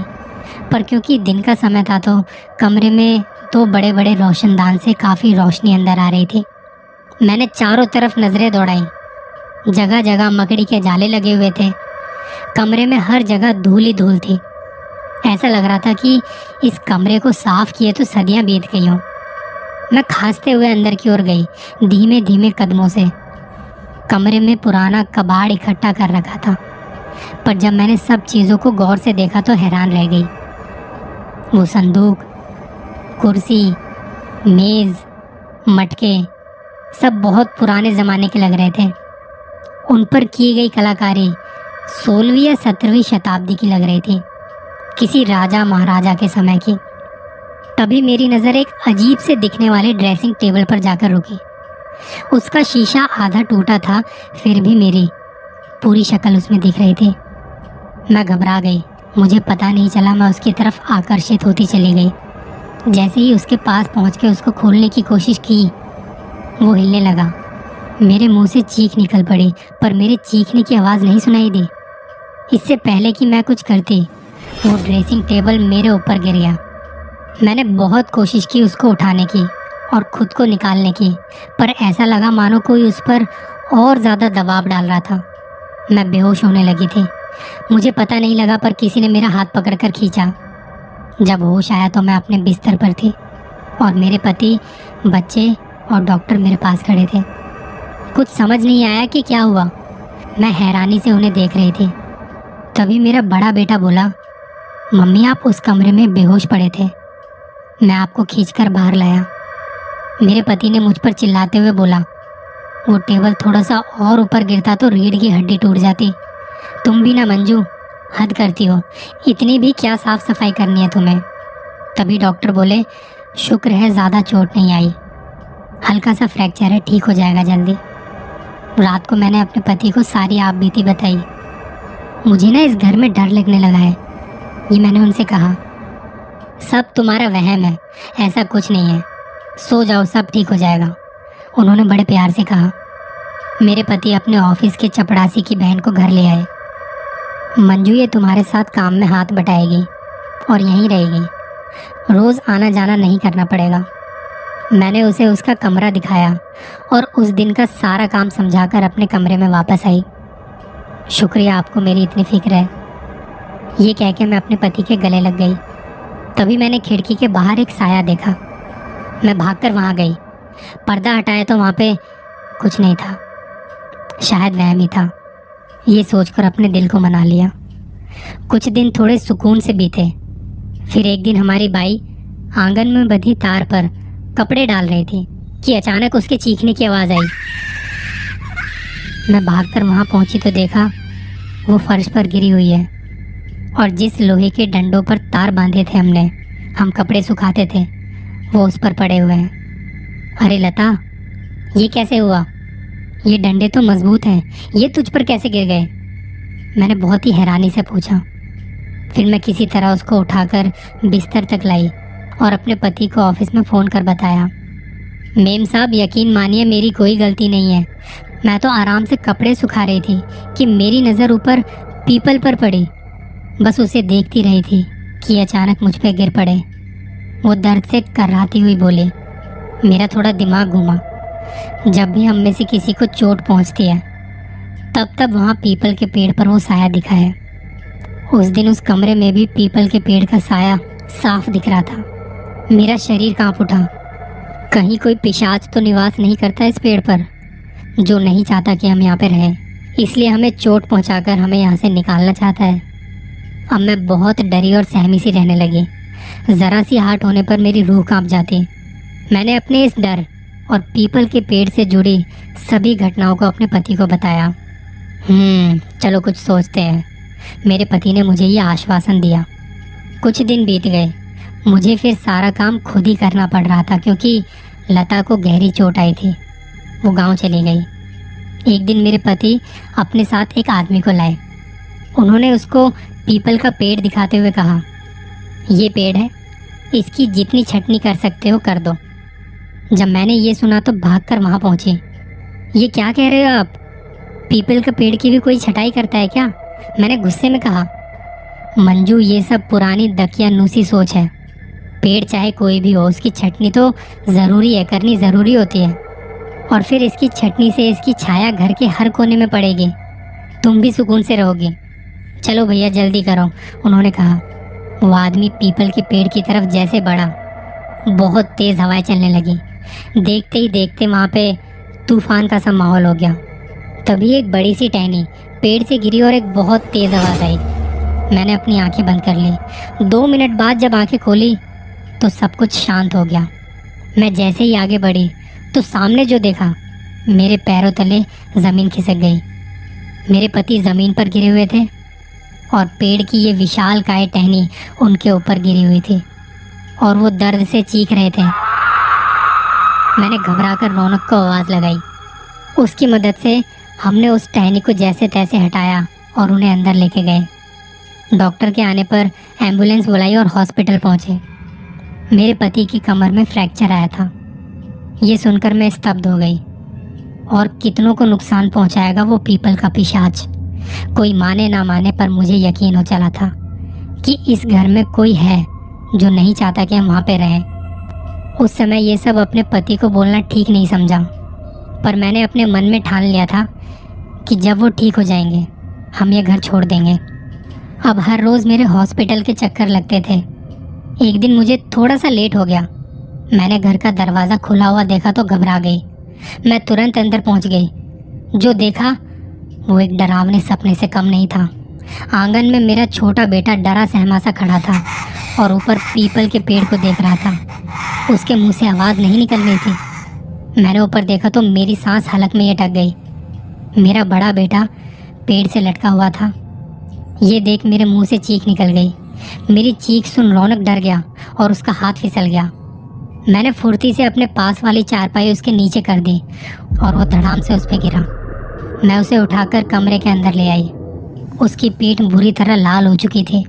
पर क्योंकि दिन का समय था तो कमरे में दो बड़े बड़े रोशनदान से काफ़ी रोशनी अंदर आ रही थी। मैंने चारों तरफ नज़रें दौड़ाई। जगह जगह मकड़ी के जाले लगे हुए थे। कमरे में हर जगह धूल ही धूल थी। ऐसा लग रहा था कि इस कमरे को साफ किए तो सदियां बीत गई हों। मैं खांसते हुए अंदर की ओर गई, धीमे धीमे कदमों से। कमरे में पुराना कबाड़ इकट्ठा कर रखा था, पर जब मैंने सब चीज़ों को गौर से देखा तो हैरान रह गई। वो संदूक, कुर्सी, मेज़, मटके सब बहुत पुराने ज़माने के लग रहे थे। उन पर की गई कलाकारी 16वीं या 17वीं शताब्दी की लग रही थी, किसी राजा महाराजा के समय की। तभी मेरी नज़र एक अजीब से दिखने वाले ड्रेसिंग टेबल पर जाकर रुकी। उसका शीशा आधा टूटा था, फिर भी मेरी पूरी शक्ल उसमें दिख रही थी। मैं घबरा गई। मुझे पता नहीं चला, मैं उसकी तरफ आकर्षित होती चली गई। जैसे ही उसके पास पहुंच के उसको खोलने की कोशिश की, वो हिलने लगा। मेरे मुंह से चीख निकल पड़ी, पर मेरे चीखने की आवाज़ नहीं सुनाई दी। इससे पहले कि मैं कुछ करती, वो ड्रेसिंग टेबल मेरे ऊपर गिर गया। मैंने बहुत कोशिश की उसको उठाने की और ख़ुद को निकालने की, पर ऐसा लगा मानो कोई उस पर और ज़्यादा दबाव डाल रहा था। मैं बेहोश होने लगी थी। मुझे पता नहीं लगा, पर किसी ने मेरा हाथ पकड़कर खींचा। जब होश आया तो मैं अपने बिस्तर पर थी और मेरे पति, बच्चे और डॉक्टर मेरे पास खड़े थे। कुछ समझ नहीं आया कि क्या हुआ। मैं हैरानी से उन्हें देख रही थी। तभी मेरा बड़ा बेटा बोला, मम्मी आप उस कमरे में बेहोश पड़े थे, मैं आपको खींचकर बाहर लाया। मेरे पति ने मुझ पर चिल्लाते हुए बोला, वो टेबल थोड़ा सा और ऊपर गिरता तो रीढ़ की हड्डी टूट जाती। तुम भी ना मंजू, हद करती हो, इतनी भी क्या साफ सफाई करनी है तुम्हें। तभी डॉक्टर बोले, शुक्र है ज़्यादा चोट नहीं आई, हल्का सा फ्रैक्चर है, ठीक हो जाएगा जल्दी। रात को मैंने अपने पति को सारी आप बीती बताई। मुझे ना इस घर में डर लगने लगा है, ये मैंने उनसे कहा। सब तुम्हारा वहम है, ऐसा कुछ नहीं है, सो जाओ, सब ठीक हो जाएगा, उन्होंने बड़े प्यार से कहा। मेरे पति अपने ऑफिस के चपड़ासी की बहन को घर ले आए। मंजू ये तुम्हारे साथ काम में हाथ बटाएगी और यहीं रहेगी, रोज़ आना जाना नहीं करना पड़ेगा। मैंने उसे उसका कमरा दिखाया और उस दिन का सारा काम समझाकर अपने कमरे में वापस आई। शुक्रिया, आपको मेरी इतनी फिक्र है, ये कह के मैं अपने पति के गले लग गई। तभी मैंने खिड़की के बाहर एक साया देखा। मैं भागकर वहाँ गई। पर्दा हटाया तो वहाँ पे कुछ नहीं था, शायद वहम ही था, ये सोचकर अपने दिल को मना लिया। कुछ दिन थोड़े सुकून से बीते। फिर एक दिन हमारी बाई आंगन में बंधी तार पर कपड़े डाल रही थी कि अचानक उसके चीखने की आवाज़ आई। मैं भागकर वहाँ पहुँची तो देखा वो फर्श पर गिरी हुई है और जिस लोहे के डंडों पर तार बांधे थे हम कपड़े सुखाते थे, वो उस पर पड़े हुए हैं। अरे लता, ये कैसे हुआ? ये डंडे तो मजबूत हैं, ये तुझ पर कैसे गिर गए? मैंने बहुत ही हैरानी से पूछा। फिर मैं किसी तरह उसको उठाकर बिस्तर तक लाई और अपने पति को ऑफिस में फ़ोन कर बताया। मेम साहब, यकीन मानिए मेरी कोई गलती नहीं है, मैं तो आराम से कपड़े सुखा रही थी कि मेरी नज़र ऊपर पीपल पर पड़ी। बस उसे देखती रही थी कि अचानक मुझ पे गिर पड़े। वो दर्द से कर्राती हुई बोली। मेरा थोड़ा दिमाग घूमा। जब भी हम में से किसी को चोट पहुंचती है, तब वहाँ पीपल के पेड़ पर वो साया दिखा है। उस दिन उस कमरे में भी पीपल के पेड़ का साया साफ दिख रहा था। मेरा शरीर कांप उठा। कहीं कोई पिशाच तो निवास नहीं करता इस पेड़ पर, जो नहीं चाहता कि हम यहाँ पे रहें, इसलिए हमें चोट पहुँचाकर हमें यहाँ से निकालना चाहता है। अब मैं बहुत डरी और सहमी सी रहने लगी। ज़रा सी हार्ट होने पर मेरी रूह कांप जाती। मैंने अपने इस डर और पीपल के पेड़ से जुड़ी सभी घटनाओं को अपने पति को बताया। चलो कुछ सोचते हैं, मेरे पति ने मुझे ये आश्वासन दिया। कुछ दिन बीत गए। मुझे फिर सारा काम खुद ही करना पड़ रहा था क्योंकि लता को गहरी चोट आई थी। वो गांव चली गई। एक दिन मेरे पति अपने साथ एक आदमी को लाए। उन्होंने उसको पीपल का पेड़ दिखाते हुए कहा, ये पेड़ है, इसकी जितनी छटनी कर सकते हो कर दो। जब मैंने ये सुना तो भागकर वहाँ पहुँची। ये क्या कह रहे हो आप? पीपल का पेड़ की भी कोई छटाई करता है क्या? मैंने गुस्से में कहा। मंजू, ये सब पुरानी दकियानूसी सोच है। पेड़ चाहे कोई भी हो, उसकी छटनी तो ज़रूरी है, करनी ज़रूरी होती है। और फिर इसकी छटनी से इसकी छाया घर के हर कोने में पड़ेगी, तुम भी सुकून से रहोगी। चलो भैया जल्दी करो, उन्होंने कहा। वो आदमी पीपल के पेड़ की तरफ जैसे बढ़ा, बहुत तेज़ हवाएं चलने लगी। देखते ही देखते वहाँ पे तूफान का सा माहौल हो गया। तभी एक बड़ी सी टहनी पेड़ से गिरी और एक बहुत तेज़ आवाज़ आई। मैंने अपनी आंखें बंद कर ली। 2 मिनट बाद जब आंखें खोली तो सब कुछ शांत हो गया। मैं जैसे ही आगे बढ़ी तो सामने जो देखा, मेरे पैरों तले ज़मीन खिसक गई। मेरे पति ज़मीन पर गिरे हुए थे और पेड़ की ये विशाल काय टहनी उनके ऊपर गिरी हुई थी और वो दर्द से चीख रहे थे। मैंने घबराकर रौनक को आवाज़ लगाई। उसकी मदद से हमने उस टहनी को जैसे तैसे हटाया और उन्हें अंदर लेके गए। डॉक्टर के आने पर एम्बुलेंस बुलाई और हॉस्पिटल पहुंचे। मेरे पति की कमर में फ्रैक्चर आया था। ये सुनकर मैं स्तब्ध हो गई। और कितनों को नुकसान पहुंचाएगा वो पीपल का पिशाच, कोई माने ना माने, पर मुझे यकीन हो चला था कि इस घर में कोई है जो नहीं चाहता कि हम वहाँ पे रहें। उस समय ये सब अपने पति को बोलना ठीक नहीं समझा, पर मैंने अपने मन में ठान लिया था कि जब वो ठीक हो जाएंगे हम ये घर छोड़ देंगे। अब हर रोज़ मेरे हॉस्पिटल के चक्कर लगते थे। एक दिन मुझे थोड़ा सा लेट हो गया। मैंने घर का दरवाज़ा खुला हुआ देखा तो घबरा गई। मैं तुरंत अंदर पहुंच गई। जो देखा वो एक डरावने सपने से कम नहीं था। आंगन में मेरा छोटा बेटा डरा सहमा सा खड़ा था और ऊपर पीपल के पेड़ को देख रहा था। उसके मुंह से आवाज़ नहीं निकल रही थी। मैंने ऊपर देखा तो मेरी सांस हलक में ही अटक गई। मेरा बड़ा बेटा पेड़ से लटका हुआ था। ये देख मेरे मुंह से चीख निकल गई। मेरी चीख सुन रौनक डर गया और उसका हाथ फिसल गया। मैंने फुर्ती से अपने पास वाली चारपाई उसके नीचे कर दी और वो धड़ाम से उस पर गिरा। मैं उसे उठाकर कमरे के अंदर ले आई। उसकी पीठ बुरी तरह लाल हो चुकी थी।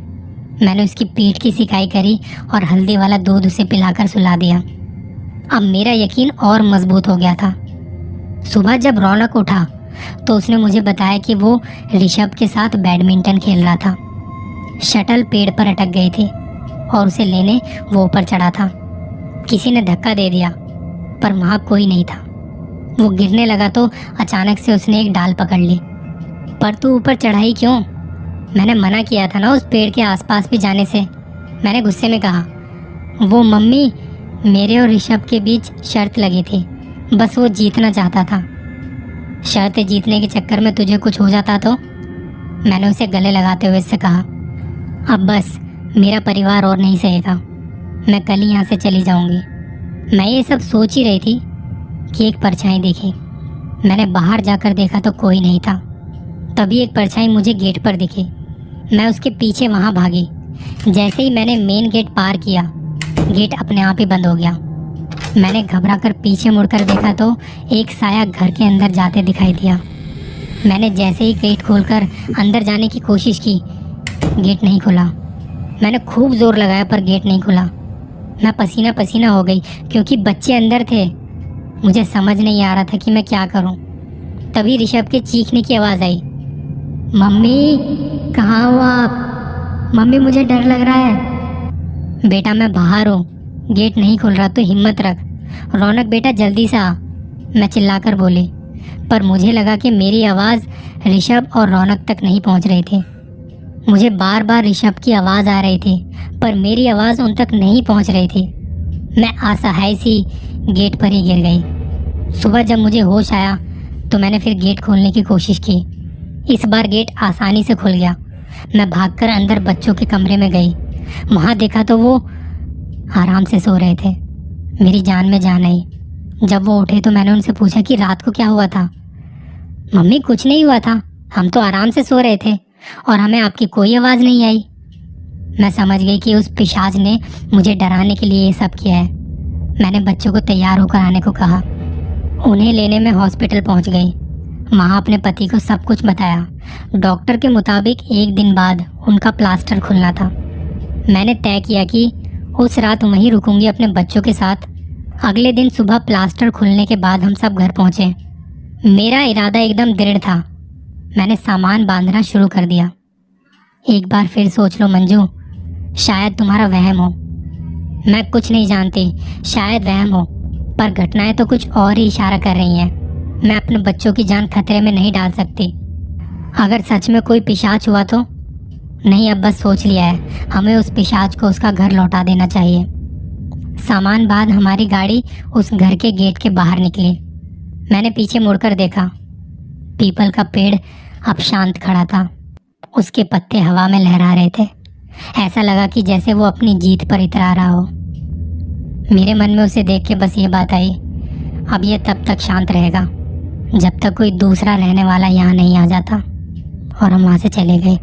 मैंने उसकी पीठ की सिकाई करी और हल्दी वाला दूध उसे पिलाकर सुला दिया। अब मेरा यकीन और मजबूत हो गया था। सुबह जब रौनक उठा तो उसने मुझे बताया कि वो ऋषभ के साथ बैडमिंटन खेल रहा था। शटल पेड़ पर अटक गई थी और उसे लेने वो ऊपर चढ़ा था। किसी ने धक्का दे दिया पर वहाँ कोई नहीं था। वो गिरने लगा तो अचानक से उसने एक डाल पकड़ ली। पर तू ऊपर चढ़ाई क्यों? मैंने मना किया था ना उस पेड़ के आसपास भी जाने से। मैंने गुस्से में कहा। वो मम्मी, मेरे और ऋषभ के बीच शर्त लगी थी, बस वो जीतना चाहता था। शर्त जीतने के चक्कर में तुझे कुछ हो जाता तो? मैंने उसे गले लगाते हुए उससे कहा। अब बस, मेरा परिवार और नहीं सहेगा। मैं कल ही यहाँ से चली जाऊँगी। मैं ये सब सोच ही रही थी कि एक परछाई दिखी। मैंने बाहर जाकर देखा तो कोई नहीं था। तभी एक परछाई मुझे गेट पर दिखी। मैं उसके पीछे वहाँ भागी। जैसे ही मैंने मेन गेट पार किया, गेट अपने आप ही बंद हो गया। मैंने घबराकर पीछे मुड़कर देखा तो एक साया घर के अंदर जाते दिखाई दिया। मैंने जैसे ही गेट खोलकर अंदर जाने की कोशिश की, गेट नहीं खुला। मैंने खूब जोर लगाया पर गेट नहीं खुला। मैं पसीना पसीना हो गई क्योंकि बच्चे अंदर थे। मुझे समझ नहीं आ रहा था कि मैं क्या करूं। तभी ऋषभ के चीखने की आवाज़ आई। मम्मी, कहाँ हो आप? मम्मी, मुझे डर लग रहा है। बेटा, मैं बाहर हूँ, गेट नहीं खुल रहा तो हिम्मत रख। रौनक बेटा, जल्दी से आ, मैं चिल्लाकर बोली। पर मुझे लगा कि मेरी आवाज़ ऋषभ और रौनक तक नहीं पहुँच रही थी। मुझे बार बार ऋषभ की आवाज़ आ रही थी पर मेरी आवाज़ उन तक नहीं पहुँच रही थी। मैं असहाय सी गेट पर ही गिर गई। सुबह जब मुझे होश आया तो मैंने फिर गेट खोलने की कोशिश की। इस बार गेट आसानी से खुल गया। मैं भागकर अंदर बच्चों के कमरे में गई। वहाँ देखा तो वो आराम से सो रहे थे। मेरी जान में जान आई। जब वो उठे तो मैंने उनसे पूछा कि रात को क्या हुआ था। मम्मी, कुछ नहीं हुआ था, हम तो आराम से सो रहे थे और हमें आपकी कोई आवाज़ नहीं आई। मैं समझ गई कि उस पिशाच ने मुझे डराने के लिए ये सब किया है। मैंने बच्चों को तैयार होकर आने को कहा। उन्हें लेने में हॉस्पिटल पहुंच गई। वहाँ अपने पति को सब कुछ बताया। डॉक्टर के मुताबिक एक दिन बाद उनका प्लास्टर खुलना था। मैंने तय किया कि उस रात वहीं रुकूंगी अपने बच्चों के साथ। अगले दिन सुबह प्लास्टर खुलने के बाद हम सब घर पहुँचे। मेरा इरादा एकदम दृढ़ था। मैंने सामान बांधना शुरू कर दिया। एक बार फिर सोच लो मंजू, शायद तुम्हारा वहम हो। मैं कुछ नहीं जानती, शायद वहम हो, पर घटनाएं तो कुछ और ही इशारा कर रही हैं। मैं अपने बच्चों की जान खतरे में नहीं डाल सकती। अगर सच में कोई पिशाच हुआ तो? नहीं, अब बस सोच लिया है, हमें उस पिशाच को उसका घर लौटा देना चाहिए। सामान बाद हमारी गाड़ी उस घर के गेट के बाहर निकली। मैंने पीछे मुड़कर देखा। पीपल का पेड़ अब शांत खड़ा था। उसके पत्ते हवा में लहरा रहे थे। ऐसा लगा कि जैसे वो अपनी जीत पर इतरा रहा हो। मेरे मन में उसे देख के बस ये बात आई, अब ये तब तक शांत रहेगा जब तक कोई दूसरा रहने वाला यहाँ नहीं आ जाता। और हम वहाँ से चले गए।